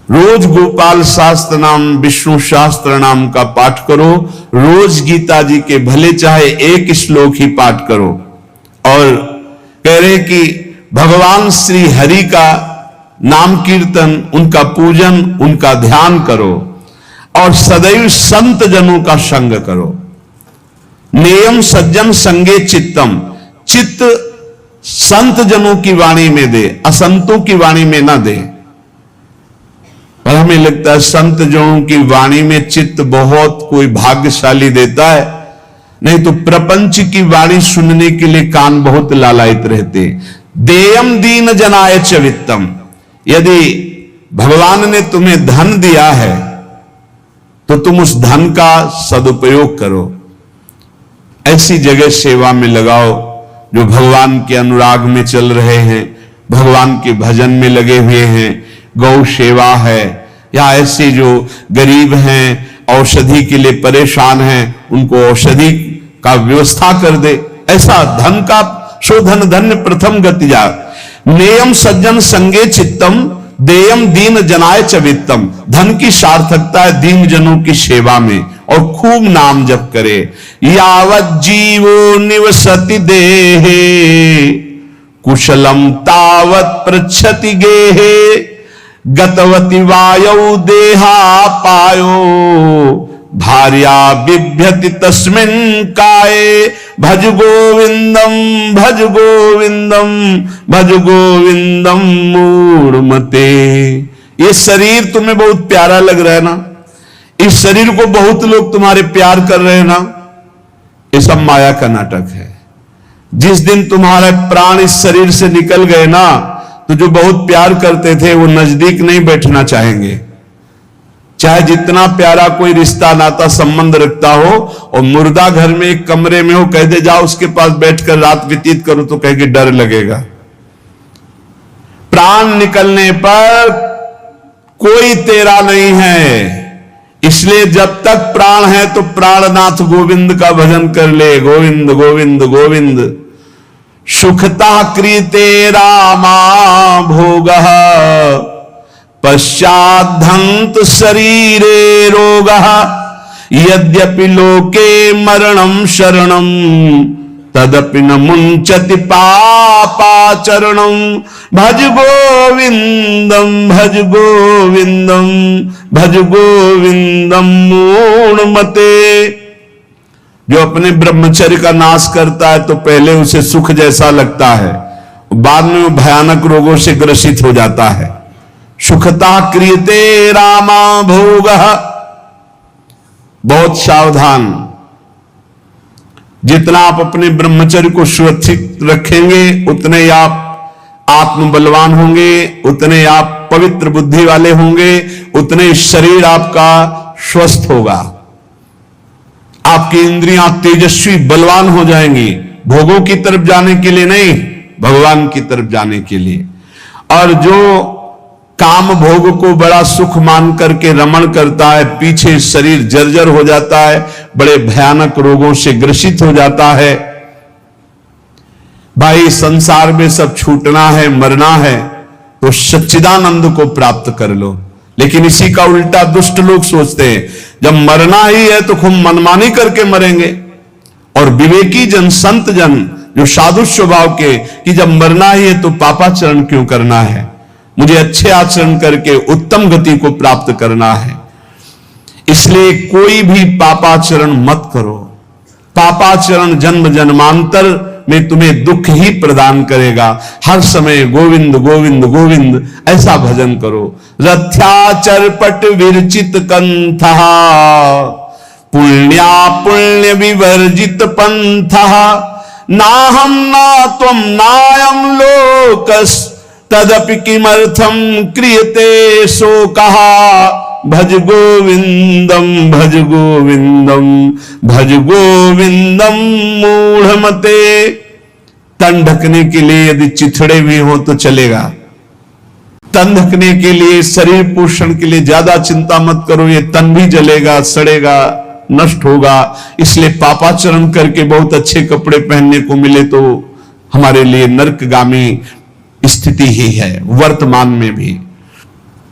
रोज गोपाल शास्त्र नाम, विष्णु शास्त्र नाम का पाठ करो। रोज गीता जी के भले चाहे एक श्लोक ही पाठ करो। और कह रहे कि भगवान श्री हरि का नाम कीर्तन, उनका पूजन, उनका ध्यान करो और सदैव संत जनों का संग करो। नेयम सज्जन संगे चित्तम, चित्त संत जनों की वाणी में दे, असंतों की वाणी में ना दे। और हमें लगता है संत जनों की वाणी में चित्त बहुत कोई भाग्यशाली देता है, नहीं तो प्रपंच की वाणी सुनने के लिए कान बहुत लालायित रहते। देयम दीन जनाय च वित्तम, यदि भगवान ने तुम्हें धन दिया है तो तुम उस धन का सदुपयोग करो। ऐसी जगह सेवा में लगाओ जो भगवान के अनुराग में चल रहे हैं, भगवान के भजन में लगे हुए हैं। गौ सेवा है, या ऐसे जो गरीब हैं, औषधि के लिए परेशान हैं, उनको औषधि का व्यवस्था कर दे। ऐसा धन का शोधन धन्य प्रथम गति जा। नेयम सज्जन संगे चित्तम, देयम दीन जनाय च वित्तम। धन की सार्थकता है दीन जनों की सेवा में, और खूब नाम जप करे। यावत जीवो निवसति देहे, कुशलम तावत पृच्छति गेहे, गतवति वायौ देहा पायो, भार्या बिभ्यति तस्मिन् काये, भज गोविंदम भज गोविंदम भज गोविंदम मूढ़मते। ये शरीर तुम्हें बहुत प्यारा लग रहा है ना, इस शरीर को बहुत लोग तुम्हारे प्यार कर रहे हैं ना, ये सब माया का नाटक है। जिस दिन तुम्हारे प्राण इस शरीर से निकल गए ना, तो जो बहुत प्यार करते थे वो नजदीक नहीं बैठना चाहेंगे। चाहे जितना प्यारा कोई रिश्ता नाता संबंध रखता हो, और मुर्दा घर में एक कमरे में हो, कह दे जाओ उसके पास बैठकर रात व्यतीत करो, तो कह के डर लगेगा। प्राण निकलने पर कोई तेरा नहीं है, इसलिए जब तक प्राण है तो प्राणनाथ गोविंद का भजन कर ले। गोविंद गोविंद गोविंद। सुखता कृते रामा भोगः, पश्चाद्धंत शरीरे रोगः, यद्यपि लोके मरणं शरणं, तदपि न मुंचति पापाचरणं। भज गोविंदम भज गोविंदम भज गोविंदम मूढ़मते। जो अपने ब्रह्मचर्य का नाश करता है तो पहले उसे सुख जैसा लगता है, बाद में वो भयानक रोगों से ग्रसित हो जाता है। सुखता क्रियते रामा भोगः। बहुत सावधान, जितना आप अपने ब्रह्मचर्य को सुरक्षित रखेंगे उतने आप आत्मबलवान होंगे, उतने आप पवित्र बुद्धि वाले होंगे, उतने शरीर आपका स्वस्थ होगा, आपकी इंद्रियां तेजस्वी बलवान हो जाएंगी। भोगों की तरफ जाने के लिए नहीं, भगवान की तरफ जाने के लिए। और जो काम भोग को बड़ा सुख मान करके रमण करता है, पीछे शरीर जर्जर हो जाता है, बड़े भयानक रोगों से ग्रसित हो जाता है। भाई संसार में सब छूटना है, मरना है, तो सच्चिदानंद को प्राप्त कर लो। लेकिन इसी का उल्टा दुष्ट लोग सोचते हैं, जब मरना ही है तो खूब मनमानी करके मरेंगे। और विवेकी जन, संत जन जो साधु स्वभाव के, कि जब मरना ही है तो पापाचरण क्यों करना है, मुझे अच्छे आचरण करके उत्तम गति को प्राप्त करना है। इसलिए कोई भी पापाचरण मत करो। पापाचरण जन्म जन्मांतर में तुम्हें दुख ही प्रदान करेगा। हर समय गोविंद गोविंद गोविंद ऐसा भजन करो। रथ्याचर पट विरचित कंथा, पुण्या पुण्य विवर्जित पंथा, नाहम ना त्वम नायम लोकस, तदपि किमर्थम क्रियते सो कहा। भज गोविंदम भज गोविंदम भज गोविंदम मूढ़मते। तन ढकने के लिए यदि चिथड़े भी हो तो चलेगा। तन ढकने के लिए, शरीर पोषण के लिए ज्यादा चिंता मत करो, ये तन भी जलेगा, सड़ेगा, नष्ट होगा। इसलिए पापाचरण करके बहुत अच्छे कपड़े पहनने को मिले तो हमारे लिए नरकगामी स्थिति ही है। वर्तमान में भी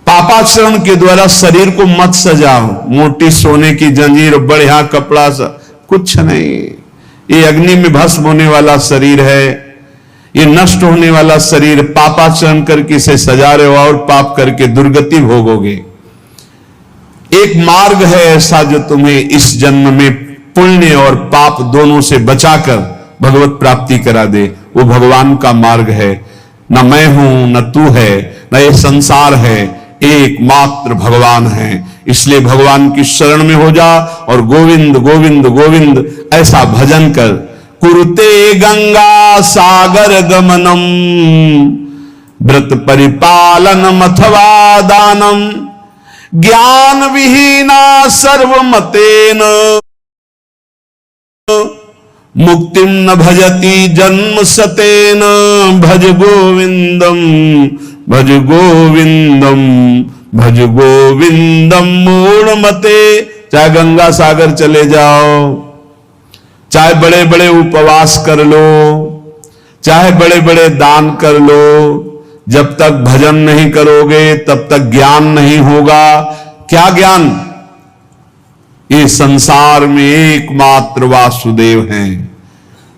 पापाचरण के द्वारा शरीर को मत सजाओ। मोटी सोने की जंजीर, बढ़िया कपड़ा, कुछ नहीं। ये अग्नि में भस्म होने वाला शरीर है, ये नष्ट होने वाला शरीर। पापाचरण करके इसे सजा रहे हो और पाप करके दुर्गति भोगोगे। एक मार्ग है ऐसा जो तुम्हें इस जन्म में पुण्य और पाप दोनों से बचाकर भगवत प्राप्ति करा दे। वो भगवान का मार्ग है। न मैं हूं, न तू है, न ये संसार है, एकमात्र भगवान है। इसलिए भगवान की शरण में हो जा और गोविंद गोविंद गोविंद ऐसा भजन कर। कुरुते गंगा सागर गमनम, व्रत परिपालनम अथवा दानम, ज्ञान विहीना सर्वमतेन, मुक्तिम न भजति जन्म सतेन। भज गोविंदम भज गोविंदम भज गोविंदम मूढ़मते। चाहे गंगा सागर चले जाओ, चाहे बड़े बड़े उपवास कर लो, चाहे बड़े बड़े दान कर लो, जब तक भजन नहीं करोगे तब तक ज्ञान नहीं होगा। क्या ज्ञान? ये संसार में एकमात्र वासुदेव हैं।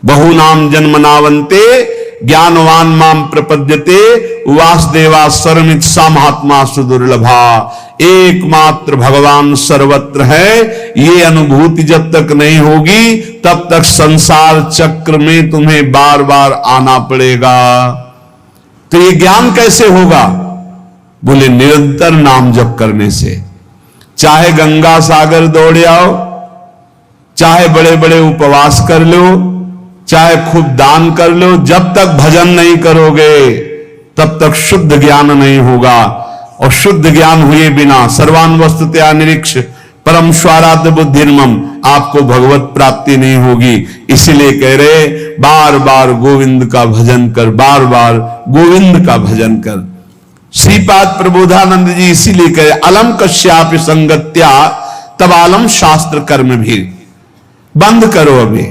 बहुनाम जन्मनावन्ते ज्ञानवान माम प्रपद्यते, वासुदेवा सर्वमित सा महात्मा सुदुर्लभा। एकमात्र भगवान सर्वत्र है। ये अनुभूति जब तक नहीं होगी तब तक संसार चक्र में तुम्हें बार बार आना पड़ेगा। तो ये ज्ञान कैसे होगा? बोले निरंतर नाम जप करने से। चाहे गंगा सागर दौड़ आओ, चाहे बड़े बड़े उपवास कर लो, चाहे खूब दान कर लो, जब तक भजन नहीं करोगे तब तक शुद्ध ज्ञान नहीं होगा। और शुद्ध ज्ञान हुए बिना सर्वान वस्तुतया निरीक्ष परम स्वाराध्य बुद्धिर्मम, आपको भगवत प्राप्ति नहीं होगी। इसीलिए कह रहे बार बार गोविंद का भजन कर, बार बार गोविंद का भजन कर। श्रीपाद प्रबोधानंद जी इसीलिए कहे अलम कश्यापि संगत्या तब आलम शास्त्र कर्म भी। बंद करो, अभी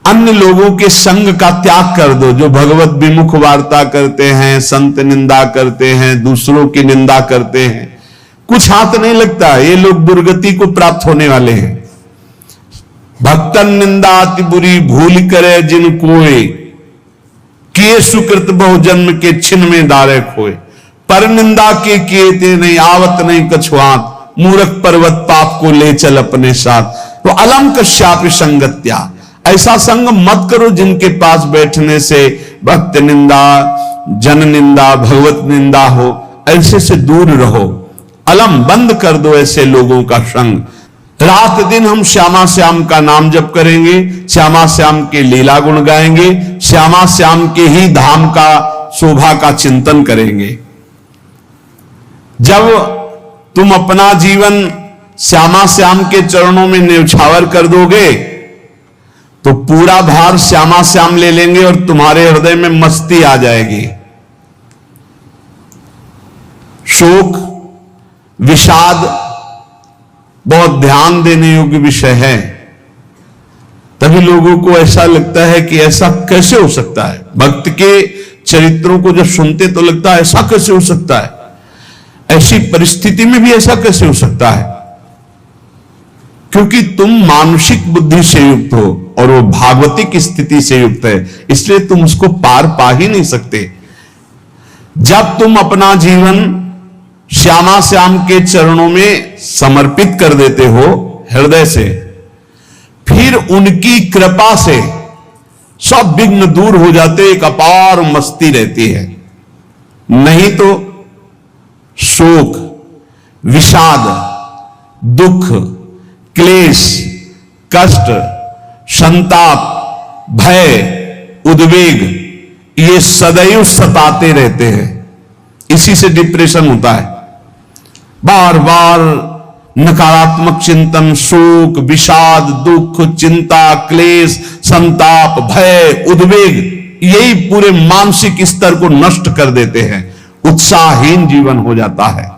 अन्य लोगों के संग का त्याग कर दो, जो भगवत विमुख वार्ता करते हैं, संत निंदा करते हैं, दूसरों की निंदा करते हैं। कुछ हाथ नहीं लगता, ये लोग दुर्गति को प्राप्त होने वाले हैं। भक्तन निंदा अति बुरी भूल करे जिन कोय, किए सुकृत बहु जन्म के छिन्न में दारे खोए। पर निंदा के किए ते नहीं आवत नहीं कछुआत, मूर्ख पर्वत पाप को ले चल अपने साथ। तो अलम कश्यापि संगत्या, ऐसा संग मत करो जिनके पास बैठने से भक्त निंदा, जन निंदा, भगवत निंदा हो। ऐसे से दूर रहो। अलम बंद कर दो ऐसे लोगों का संग। रात दिन हम श्यामा श्याम का नाम जप करेंगे, श्यामा श्याम के लीला गुण गाएंगे, श्यामा श्याम के ही धाम का शोभा का चिंतन करेंगे। जब तुम अपना जीवन श्यामा श्याम के चरणों में न्यौछावर कर दोगे तो पूरा भार श्यामा श्याम ले लेंगे और तुम्हारे हृदय में मस्ती आ जाएगी। शोक, विषाद बहुत ध्यान देने योग्य विषय है। तभी लोगों को ऐसा लगता है कि ऐसा कैसे हो सकता है। भक्त के चरित्रों को जब सुनते तो लगता है ऐसा कैसे हो सकता है, ऐसी परिस्थिति में भी ऐसा कैसे हो सकता है, क्योंकि तुम मानसिक बुद्धि से युक्त हो और वो भागवतिक स्थिति से युक्त है, इसलिए तुम उसको पार पा ही नहीं सकते। जब तुम अपना जीवन श्यामा श्याम के चरणों में समर्पित कर देते हो हृदय से, फिर उनकी कृपा से सब विघ्न दूर हो जाते, एक अपार मस्ती रहती है। नहीं तो शोक, विषाद, दुख, क्लेश, कष्ट, संताप, भय, उद्वेग ये सदैव सताते रहते हैं। इसी से डिप्रेशन होता है। बार बार नकारात्मक चिंतन, शोक, विषाद, दुख, चिंता, क्लेश, संताप, भय, उद्वेग यही पूरे मानसिक स्तर को नष्ट कर देते हैं। उत्साहहीन जीवन हो जाता है।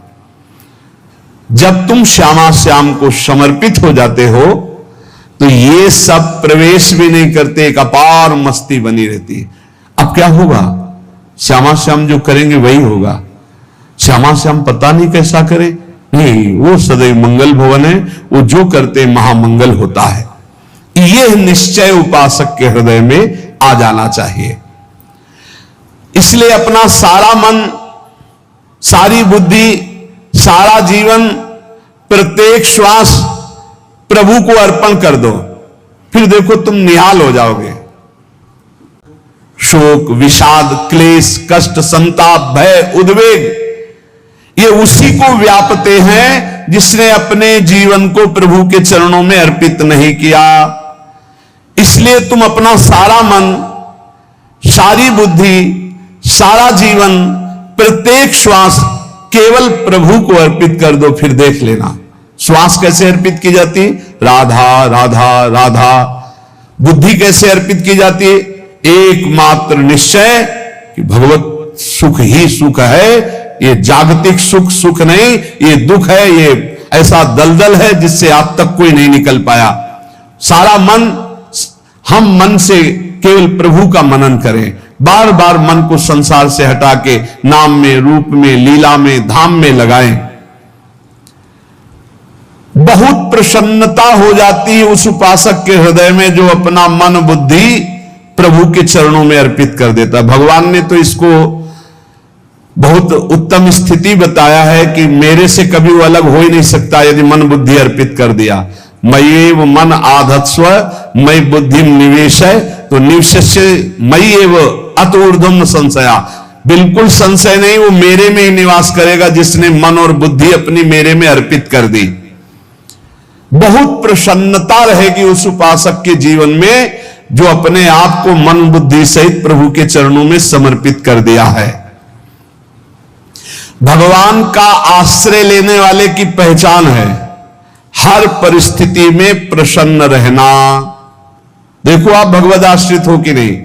जब तुम श्यामा श्याम को समर्पित हो जाते हो तो ये सब प्रवेश भी नहीं करते, एक अपार मस्ती बनी रहती है। अब क्या होगा? श्यामा श्याम जो करेंगे वही होगा। श्यामा श्याम पता नहीं कैसा करे, नहीं, वो सदैव मंगल भवन है, वो जो करते महामंगल होता है। यह निश्चय उपासक के हृदय में आ जाना चाहिए। इसलिए अपना सारा मन, सारी बुद्धि, सारा जीवन, प्रत्येक श्वास प्रभु को अर्पण कर दो, फिर देखो तुम निहाल हो जाओगे। शोक, विषाद, क्लेश, कष्ट, संताप, भय, उद्वेग ये उसी को व्यापते हैं जिसने अपने जीवन को प्रभु के चरणों में अर्पित नहीं किया। इसलिए तुम अपना सारा मन, सारी बुद्धि, सारा जीवन, प्रत्येक श्वास केवल प्रभु को अर्पित कर दो, फिर देख लेना। श्वास कैसे अर्पित की जाती? राधा राधा राधा। बुद्धि कैसे अर्पित की जाती? एकमात्र निश्चय कि भगवत सुख ही सुख है, ये जागतिक सुख सुख नहीं, ये दुख है, ये ऐसा दलदल है जिससे आज तक कोई नहीं निकल पाया। सारा मन, हम मन से केवल प्रभु का मनन करें, बार बार मन को संसार से हटा के नाम में, रूप में, लीला में, धाम में लगाएं। बहुत प्रसन्नता हो जाती है उस उपासक के हृदय में जो अपना मन बुद्धि प्रभु के चरणों में अर्पित कर देता। भगवान ने तो इसको बहुत उत्तम स्थिति बताया है कि मेरे से कभी वो अलग हो ही नहीं सकता यदि मन बुद्धि अर्पित कर दिया। मय्येव मन आधत्स्व मयि बुद्धि निवेश है, तो निवेश मय्येव अत ऊर्ध्वं न संशया। बिल्कुल संशय नहीं, वो मेरे में ही निवास करेगा जिसने मन और बुद्धि अपनी मेरे में अर्पित कर दी। बहुत प्रसन्नता रहेगी उस उपासक के जीवन में जो अपने आप को मन बुद्धि सहित प्रभु के चरणों में समर्पित कर दिया है। भगवान का आश्रय लेने वाले की पहचान है हर परिस्थिति में प्रसन्न रहना। देखो आप भगवद आश्रित हो कि नहीं,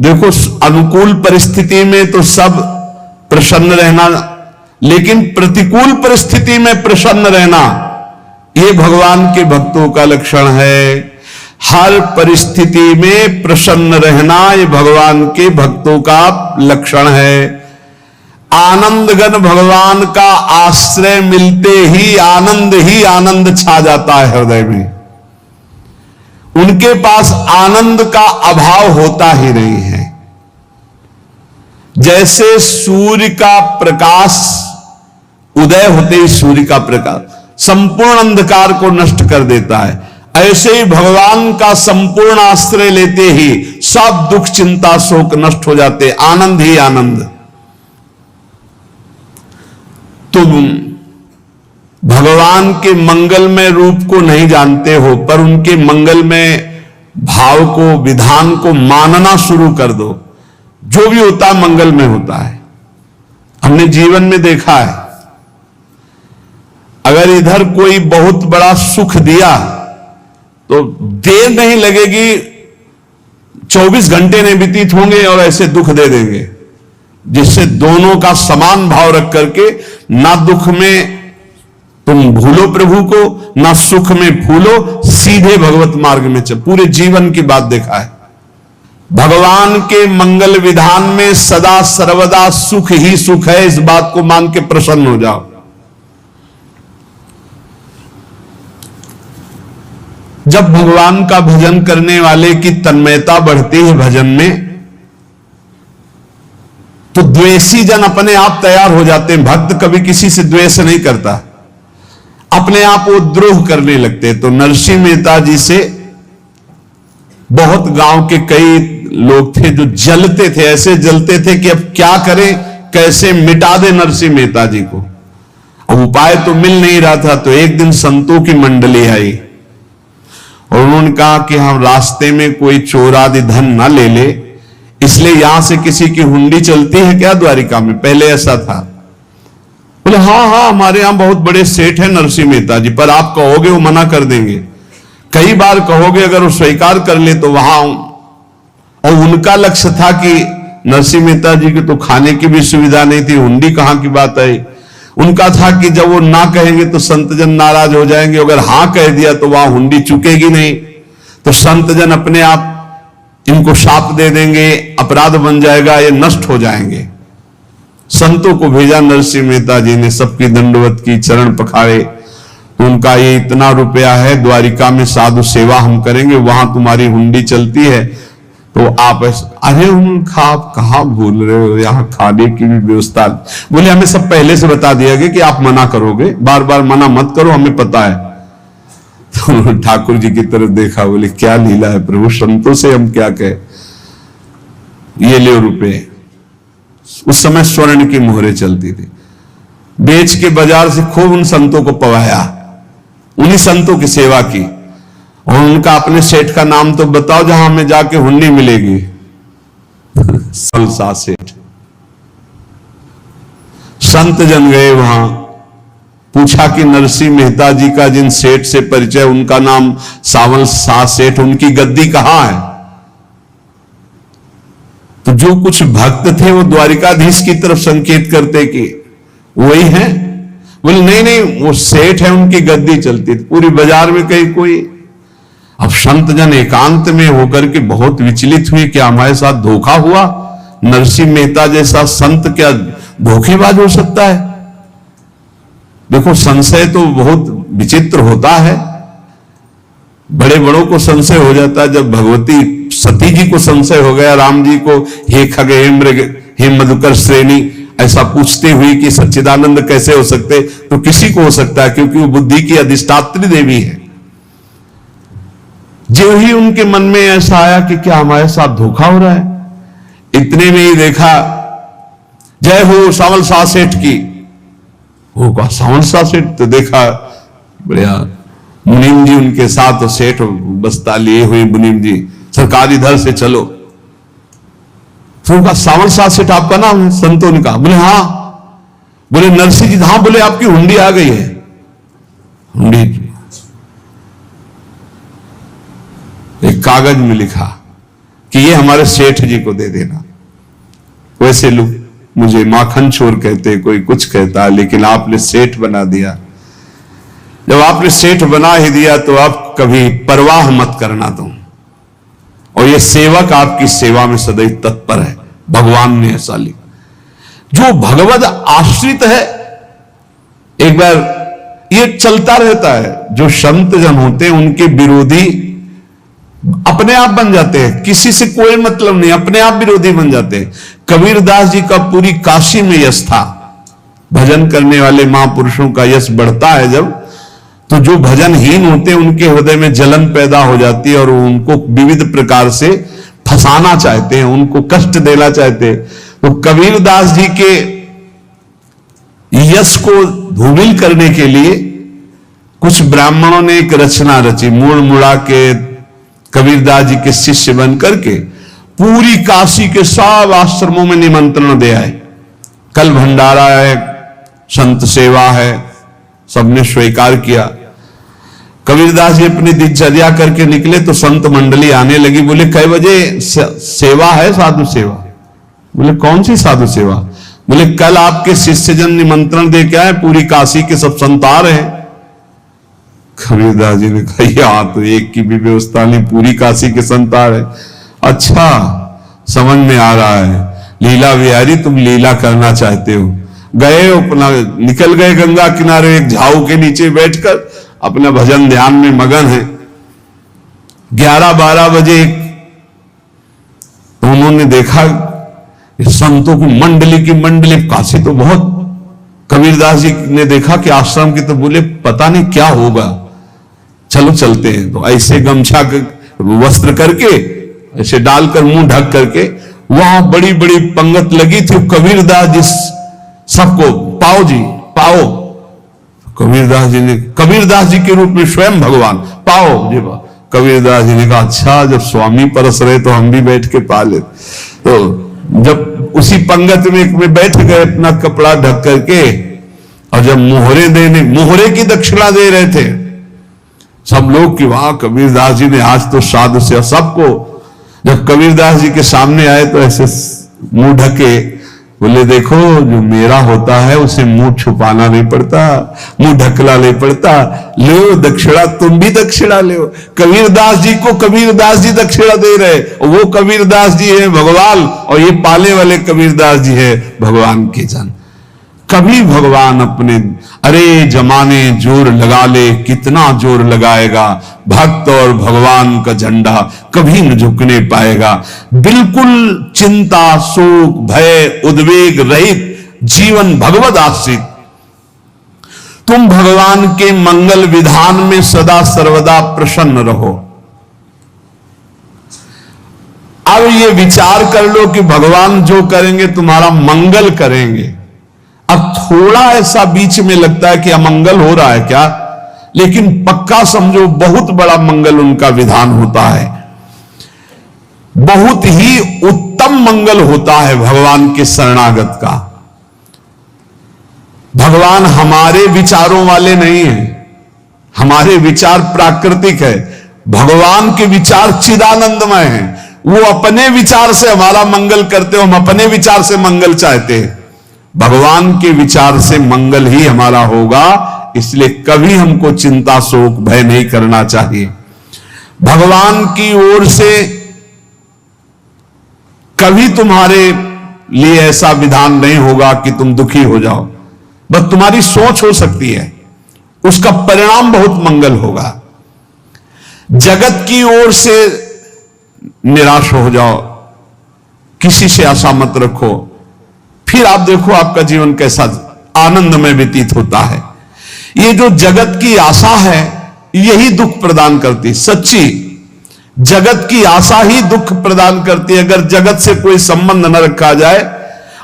देखो अनुकूल परिस्थिति में तो सब प्रसन्न रहना, लेकिन प्रतिकूल परिस्थिति में प्रसन्न रहना ये भगवान के भक्तों का लक्षण है। हर परिस्थिति में प्रसन्न रहना ये भगवान के भक्तों का लक्षण है। आनंदगन भगवान का आश्रय मिलते ही आनंद छा जाता है हृदय में। उनके पास आनंद का अभाव होता ही नहीं है। जैसे सूर्य का प्रकाश उदय होते ही सूर्य का प्रकाश संपूर्ण अंधकार को नष्ट कर देता है, ऐसे ही भगवान का संपूर्ण आश्रय लेते ही सब दुख चिंता शोक नष्ट हो जाते, आनंद ही आनंद। तुम भगवान के मंगलमय रूप को नहीं जानते हो, पर उनके मंगलमय भाव को, विधान को मानना शुरू कर दो। जो भी होता है मंगलमय होता है। हमने जीवन में देखा है, अगर इधर कोई बहुत बड़ा सुख दिया तो देर नहीं लगेगी, 24 घंटे नहीं व्यतीत होंगे और ऐसे दुख दे देंगे, जिससे दोनों का समान भाव रख करके ना दुख में तुम भूलो प्रभु को, ना सुख में फूलो, सीधे भगवत मार्ग में चल। पूरे जीवन की बात देखा है। भगवान के मंगल विधान में सदा सर्वदा सुख ही सुख है, इस बात को मान के प्रसन्न हो जाओ। जब भगवान का भजन करने वाले की तन्मयता बढ़ती है भजन में, तो द्वेषी जन अपने आप तैयार हो जाते हैं। भक्त कभी किसी से द्वेष नहीं करता, अपने आप वो द्रोह करने लगते हैं। तो नरसिंह मेहता जी से बहुत गांव के कई लोग थे जो जलते थे, ऐसे जलते थे कि अब क्या करें, कैसे मिटा दे नरसिंह मेहता जी को। अब उपाय तो मिल नहीं रहा था। तो एक दिन संतों की मंडली आई और उन्होंने कहा कि हम रास्ते में कोई चोर आदि धन ना ले ले, इसलिए यहां से किसी की हुंडी चलती है क्या द्वारिका में? पहले ऐसा था। बोले हाँ हाँ, हमारे यहां बहुत बड़े सेठ हैं नरसिंह मेहता जी, पर आप कहोगे वो मना कर देंगे। कई बार कहोगे, अगर वो स्वीकार कर ले तो वहां। और उनका लक्ष्य था कि नरसिंह मेहता जी की तो खाने की भी सुविधा नहीं थी, हुंडी कहां की बात आई। उनका था कि जब वो ना कहेंगे तो संतजन नाराज हो जाएंगे, अगर हां कह दिया तो वहां हुंडी चुकेगी नहीं, तो संतजन अपने आप इनको शाप दे देंगे, अपराध बन जाएगा, ये नष्ट हो जाएंगे। संतों को भेजा नरसिंह मेहता जी ने, सबकी दंडवत की, चरण पखारे। तो उनका ये इतना रुपया है, द्वारिका में साधु सेवा हम करेंगे, वहां तुम्हारी हुंडी चलती है, तो आप अरे उनका आप कहां भूल रहे हो, यहां खाने की भी व्यवस्था। बोले हमें सब पहले से बता दिया गया कि आप मना करोगे, बार बार मना मत करो, हमें पता है। तो ठाकुर जी की तरफ देखा, बोले क्या लीला है प्रभु, संतों से हम क्या कहे, ये ले रुपए। उस समय स्वर्ण की मोहरें चलती थी, बेच के बाजार से खूब उन संतों को पवाया, उन्हीं संतों की सेवा की। और उनका अपने सेठ का नाम तो बताओ जहां हमें जाके हुंडी मिलेगी। सावलसा सेठ। संत जन गए वहां, पूछा कि नरसिंह मेहता जी का जिन सेठ से परिचय, उनका नाम सावलसा सेठ, उनकी गद्दी कहां है? तो जो कुछ भक्त थे वो द्वारिकाधीश की तरफ संकेत करते कि वही है। बोले नहीं नहीं, वो सेठ है, उनकी गद्दी चलती थी पूरी बाजार में कहीं कोई। अब संत जन एकांत में होकर के बहुत विचलित हुए, क्या हमारे साथ धोखा हुआ? नरसिंह मेहता जैसा संत क्या धोखेबाज हो सकता है? देखो संशय तो बहुत विचित्र होता है, बड़े बड़ों को संशय हो जाता है। जब भगवती सती जी को संशय हो गया, राम जी को हे खगे हे मृग हे मधुकर श्रेणी ऐसा पूछते हुए कि सच्चिदानंद कैसे हो सकते, तो किसी को हो सकता है, क्योंकि वो बुद्धि की अधिष्ठात्री देवी है। जो ही उनके मन में ऐसा आया कि क्या हमारे साथ धोखा हो रहा है, इतने में ही देखा जय हो सावलसा सेठ की। वो कहा सावलसा सेठ? तो देखा बढ़िया मुनीम जी उनके साथ, सेठ बस्ता लिए हुए मुनीम जी, सरकार इधर से चलो। तो उनका सावलसा सेठ आपका नाम है? संतों ने कहा। बोले हाँ। बोले नरसिंह जी? हाँ। बोले आपकी हुंडी आ गई है। हुंडी एक कागज में लिखा कि ये हमारे सेठ जी को दे देना। वैसे लोग मुझे माखन चोर कहते, कोई कुछ कहता, लेकिन आपने सेठ बना दिया। जब आपने सेठ बना ही दिया तो आप कभी परवाह मत करना तुम। और ये सेवक आपकी सेवा में सदैव तत्पर है, भगवान ने ऐसा लिखा। जो भगवद आश्रित है, एक बार ये चलता रहता है, जो संत जन होते हैं उनके विरोधी अपने आप बन जाते हैं, किसी से कोई मतलब नहीं, अपने आप विरोधी बन जाते हैं। कबीरदास जी का पूरी काशी में यश था। भजन करने वाले महापुरुषों का यश बढ़ता है जब, तो जो भजनहीन होते हैं उनके हृदय में जलन पैदा हो जाती है और उनको विविध प्रकार से फंसाना चाहते हैं, उनको कष्ट देना चाहते हैं। तो कबीरदास जी के यश को धूमिल करने के लिए कुछ ब्राह्मणों ने एक रचना रची, मूड़ मुड़ा के कबीरदास जी के शिष्य बन करके पूरी काशी के सब आश्रमों में निमंत्रण दे आए। कल भंडारा है, संत सेवा है, सबने स्वीकार किया। कबीरदास जी अपनी दिनचर्या करके निकले तो संत मंडली आने लगी। बोले कै बजे सेवा है? साधु सेवा। बोले कौन सी साधु सेवा? बोले कल आपके शिष्यजन निमंत्रण दे के आए, पूरी काशी के सब संतार हैं। कबीरदास जी ने कहा यहां तो एक की भी व्यवस्था नहीं, पूरी काशी के संतार है। अच्छा समझ में आ रहा है, लीला बिहारी तुम लीला करना चाहते हो। गए अपना निकल गए गंगा किनारे, एक झाऊ के नीचे बैठकर अपना भजन ध्यान में मगन है। 11-12 बजे तो उन्होंने देखा संतों की मंडली काशी तो बहुत। कबीरदास जी ने देखा कि आश्रम की, तो बोले पता नहीं क्या होगा, चलो चलते हैं। तो ऐसे गमछा वस्त्र करके ऐसे डालकर मुंह ढक करके वहां बड़ी बड़ी पंगत लगी थी। कबीरदास जी सबको पाओ जी पाओ। कबीरदास जी के रूप में स्वयं भगवान पाओ जी। कबीरदास जी ने कहा अच्छा जब स्वामी परस रहे तो हम भी बैठ के पा ले। तो जब उसी पंगत में बैठ गए अपना कपड़ा ढक करके, और जब मोहरे की दक्षिणा दे रहे थे सब लोग कि वाह कबीरदास जी ने आज तो साधु से। सबको जब कबीरदास जी के सामने आए तो ऐसे मुंह ढके, बोले देखो जो मेरा होता है उसे मुंह छुपाना नहीं पड़ता, मुंह ढकला नहीं पड़ता। लो दक्षिणा, तुम भी दक्षिणा लो। कबीरदास जी को कबीरदास जी दक्षिणा दे रहे, वो कबीरदास जी है भगवान, और ये पाले वाले कबीरदास जी है भगवान के जन। कभी भगवान अपने, अरे जमाने जोर लगा ले, कितना जोर लगाएगा, भक्त और भगवान का झंडा कभी न झुकने पाएगा। बिल्कुल चिंता शोक भय उद्वेग रहित जीवन भगवद आश्रित। तुम भगवान के मंगल विधान में सदा सर्वदा प्रसन्न रहो। अब ये विचार कर लो कि भगवान जो करेंगे तुम्हारा मंगल करेंगे। अब थोड़ा ऐसा बीच में लगता है कि अमंगल हो रहा है क्या, लेकिन पक्का समझो बहुत बड़ा मंगल उनका विधान होता है। बहुत ही उत्तम मंगल होता है भगवान के शरणागत का। भगवान हमारे विचारों वाले नहीं है, हमारे विचार प्राकृतिक है, भगवान के विचार चिदानंदमय हैं। वो अपने विचार से हमारा मंगल करते हो, हम अपने विचार से मंगल चाहते हैं। भगवान के विचार से मंगल ही हमारा होगा, इसलिए कभी हमको चिंता शोक भय नहीं करना चाहिए। भगवान की ओर से कभी तुम्हारे लिए ऐसा विधान नहीं होगा कि तुम दुखी हो जाओ, बस तुम्हारी सोच हो सकती है, उसका परिणाम बहुत मंगल होगा। जगत की ओर से निराश हो जाओ, किसी से आशा मत रखो, फिर आप देखो आपका जीवन कैसा आनंद में व्यतीत होता है। ये जो जगत की आशा है यही दुख प्रदान करती, सच्ची जगत की आशा ही दुख प्रदान करती है। अगर जगत से कोई संबंध न रखा जाए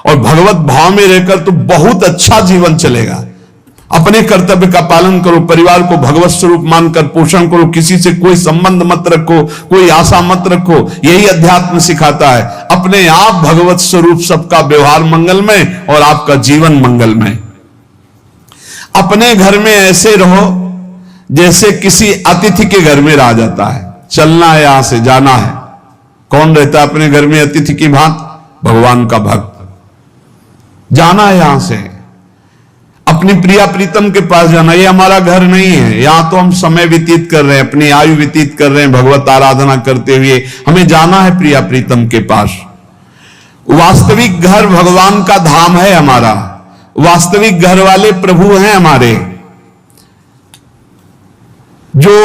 और भगवत भाव में रहकर तो बहुत अच्छा जीवन चलेगा। अपने कर्तव्य का पालन करो, परिवार को भगवत स्वरूप मानकर पोषण करो, किसी से कोई संबंध मत रखो, कोई आशा मत रखो, यही अध्यात्म सिखाता है। अपने आप भगवत स्वरूप, सबका व्यवहार मंगलमय और आपका जीवन मंगलमय। अपने घर में ऐसे रहो जैसे किसी अतिथि के घर में रह जाता है, चलना है यहां से जाना है। कौन रहता है अपने घर में अतिथि की भांति? भगवान का भक्त। जाना है यहां से, अपनी प्रिया प्रीतम के पास जाना। ये हमारा घर नहीं है, यहां तो हम समय व्यतीत कर रहे हैं, अपनी आयु व्यतीत कर रहे हैं भगवत आराधना करते हुए। हमें जाना है प्रिया प्रीतम के पास। वास्तविक घर भगवान का धाम है हमारा, वास्तविक घर वाले प्रभु हैं हमारे, जो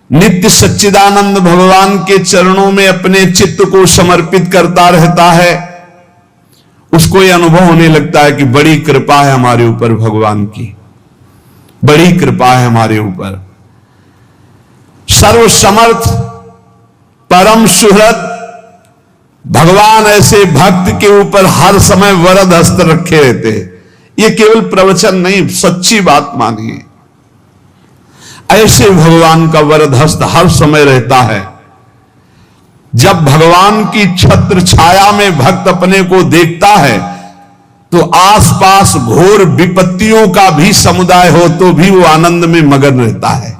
नित्य सच्चिदानंद भगवान के चरणों में अपने चित्त को समर्पित करता रहता है। उसको यह अनुभव होने लगता है कि बड़ी कृपा है हमारे ऊपर, भगवान की बड़ी कृपा है हमारे ऊपर। सर्वसमर्थ परम सुहृद भगवान ऐसे भक्त के ऊपर हर समय वरद हस्त रखे रहते हैं। ये केवल प्रवचन नहीं, सच्ची बात मानिए। ऐसे भगवान का वरद हस्त हर समय रहता है। जब भगवान की छत्र छाया में भक्त अपने को देखता है तो आसपास घोर विपत्तियों का भी समुदाय हो तो भी वो आनंद में मगन रहता है।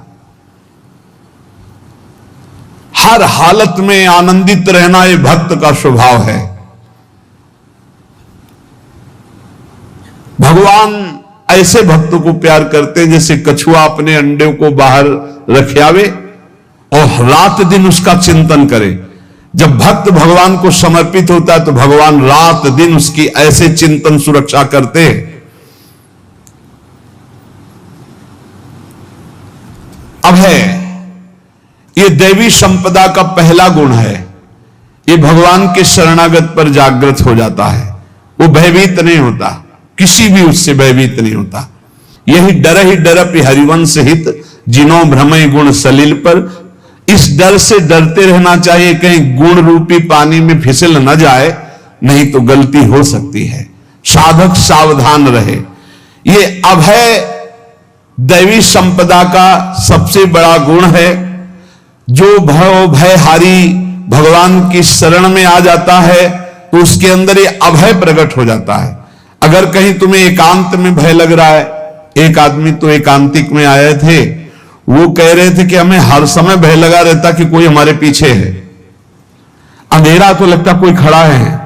हर हालत में आनंदित रहना ये भक्त का स्वभाव है। भगवान ऐसे भक्तों को प्यार करते हैं जैसे कछुआ अपने अंडे को बाहर रख आवे और रात दिन उसका चिंतन करे। जब भक्त भगवान को समर्पित होता है तो भगवान रात दिन उसकी ऐसे चिंतन सुरक्षा करते हैं। अभय, ये दैवी संपदा का पहला गुण है। ये भगवान के शरणागत पर जागृत हो जाता है, वो भयभीत नहीं होता, किसी भी उससे भयभीत नहीं होता। यही डरपि हरिवंश हित, जिनो भ्रमय गुण सलिल पर। इस डर से डरते रहना चाहिए कहीं गुण रूपी पानी में फिसल न जाए, नहीं तो गलती हो सकती है। साधक सावधान रहे। ये अभय दैवी संपदा का सबसे बड़ा गुण है। जो भयहारी भगवान की शरण में आ जाता है तो उसके अंदर ये अभय प्रकट हो जाता है। अगर कहीं तुम्हें एकांत में भय लग रहा है, एक आदमी तो एकांतिक में आए थे, वो कह रहे थे कि हमें हर समय भय लगा रहता कि कोई हमारे पीछे है, अंधेरा तो लगता कोई खड़ा है,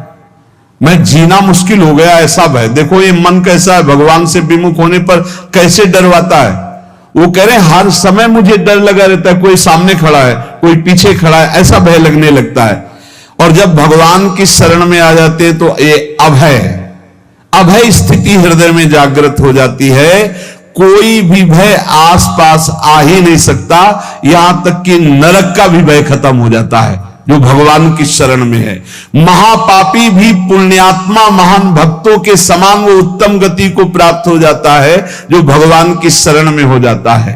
मैं जीना मुश्किल हो गया, ऐसा भय। देखो ये मन कैसा है, भगवान से विमुख होने पर कैसे डरवाता है। वो कह रहे हैं हर समय मुझे डर लगा रहता है, कोई सामने खड़ा है, कोई पीछे खड़ा है, ऐसा भय लगने लगता है। और जब भगवान की शरण में आ जाते हैं तो ये अभय स्थिति हृदय में जागृत हो जाती है। कोई भी भय आसपास आ ही नहीं सकता, यहां तक कि नरक का भी भय खत्म हो जाता है जो भगवान की शरण में है। महापापी भी पुण्यात्मा महान भक्तों के समान वो उत्तम गति को प्राप्त हो जाता है जो भगवान की शरण में हो जाता है।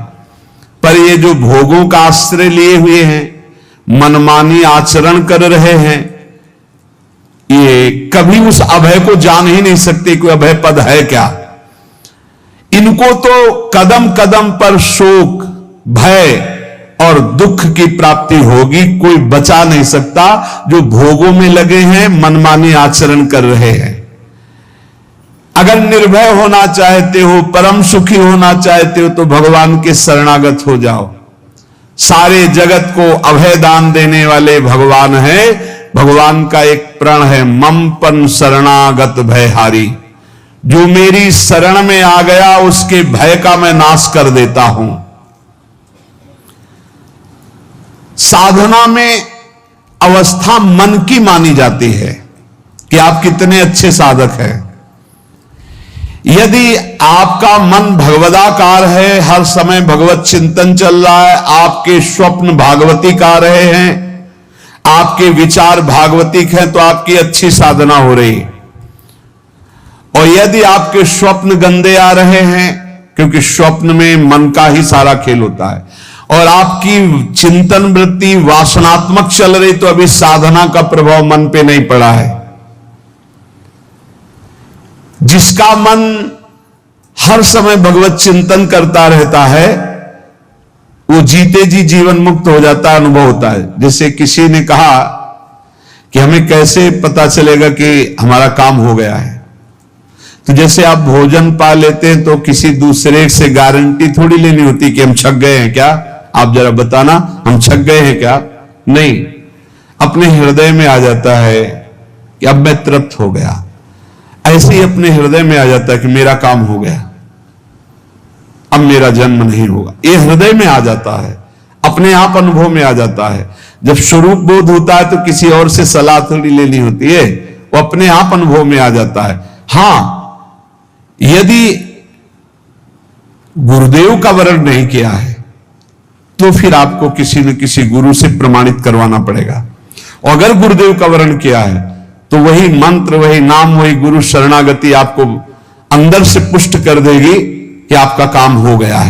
पर ये जो भोगों का आश्रय लिए हुए हैं, मनमानी आचरण कर रहे हैं, ये कभी उस अभय को जान ही नहीं सकते कि अभय पद है क्या। इनको तो कदम कदम पर शोक, भय और दुख की प्राप्ति होगी, कोई बचा नहीं सकता। जो भोगों में लगे हैं, मनमानी आचरण कर रहे हैं। अगर निर्भय होना चाहते हो, परम सुखी होना चाहते हो तो भगवान के शरणागत हो जाओ। सारे जगत को अभय दान देने वाले भगवान है। भगवान का एक प्रण है, ममपन शरणागत भयहारी। जो मेरी शरण में आ गया उसके भय का मैं नाश कर देता हूं। साधना में अवस्था मन की मानी जाती है कि आप कितने अच्छे साधक हैं। यदि आपका मन भगवदाकार है, हर समय भगवत चिंतन चल रहा है, आपके स्वप्न भागवती का रहे हैं, आपके विचार भागवतिक हैं, तो आपकी अच्छी साधना हो रही। और यदि आपके स्वप्न गंदे आ रहे हैं, क्योंकि स्वप्न में मन का ही सारा खेल होता है, और आपकी चिंतन वृत्ति वासनात्मक चल रही, तो अभी साधना का प्रभाव मन पे नहीं पड़ा है। जिसका मन हर समय भगवत चिंतन करता रहता है, वो जीते जी जीवन मुक्त हो जाता, अनुभव होता है। जैसे किसी ने कहा कि हमें कैसे पता चलेगा कि हमारा काम हो गया है, तो जैसे आप भोजन पा लेते हैं तो किसी दूसरे से गारंटी थोड़ी लेनी होती कि हम छक गए हैं क्या, आप जरा बताना हम छक गए हैं क्या। नहीं, अपने हृदय में आ जाता है कि अब मैं तृप्त हो गया। ऐसे ही अपने हृदय में आ जाता है कि मेरा काम हो गया, अब मेरा जन्म नहीं होगा। ये हृदय में आ जाता है, अपने आप अनुभव में आ जाता है। जब स्वरूप बोध होता है तो किसी और से सलाह थोड़ी लेनी होती है, वो अपने आप अनुभव में आ जाता है। हां, यदि गुरुदेव का वर्ण नहीं किया है तो फिर आपको किसी न किसी गुरु से प्रमाणित करवाना पड़ेगा। और अगर गुरुदेव का वर्ण किया है तो वही मंत्र, वही नाम, वही गुरु शरणागति आपको अंदर से पुष्ट कर देगी कि आपका काम हो गया है।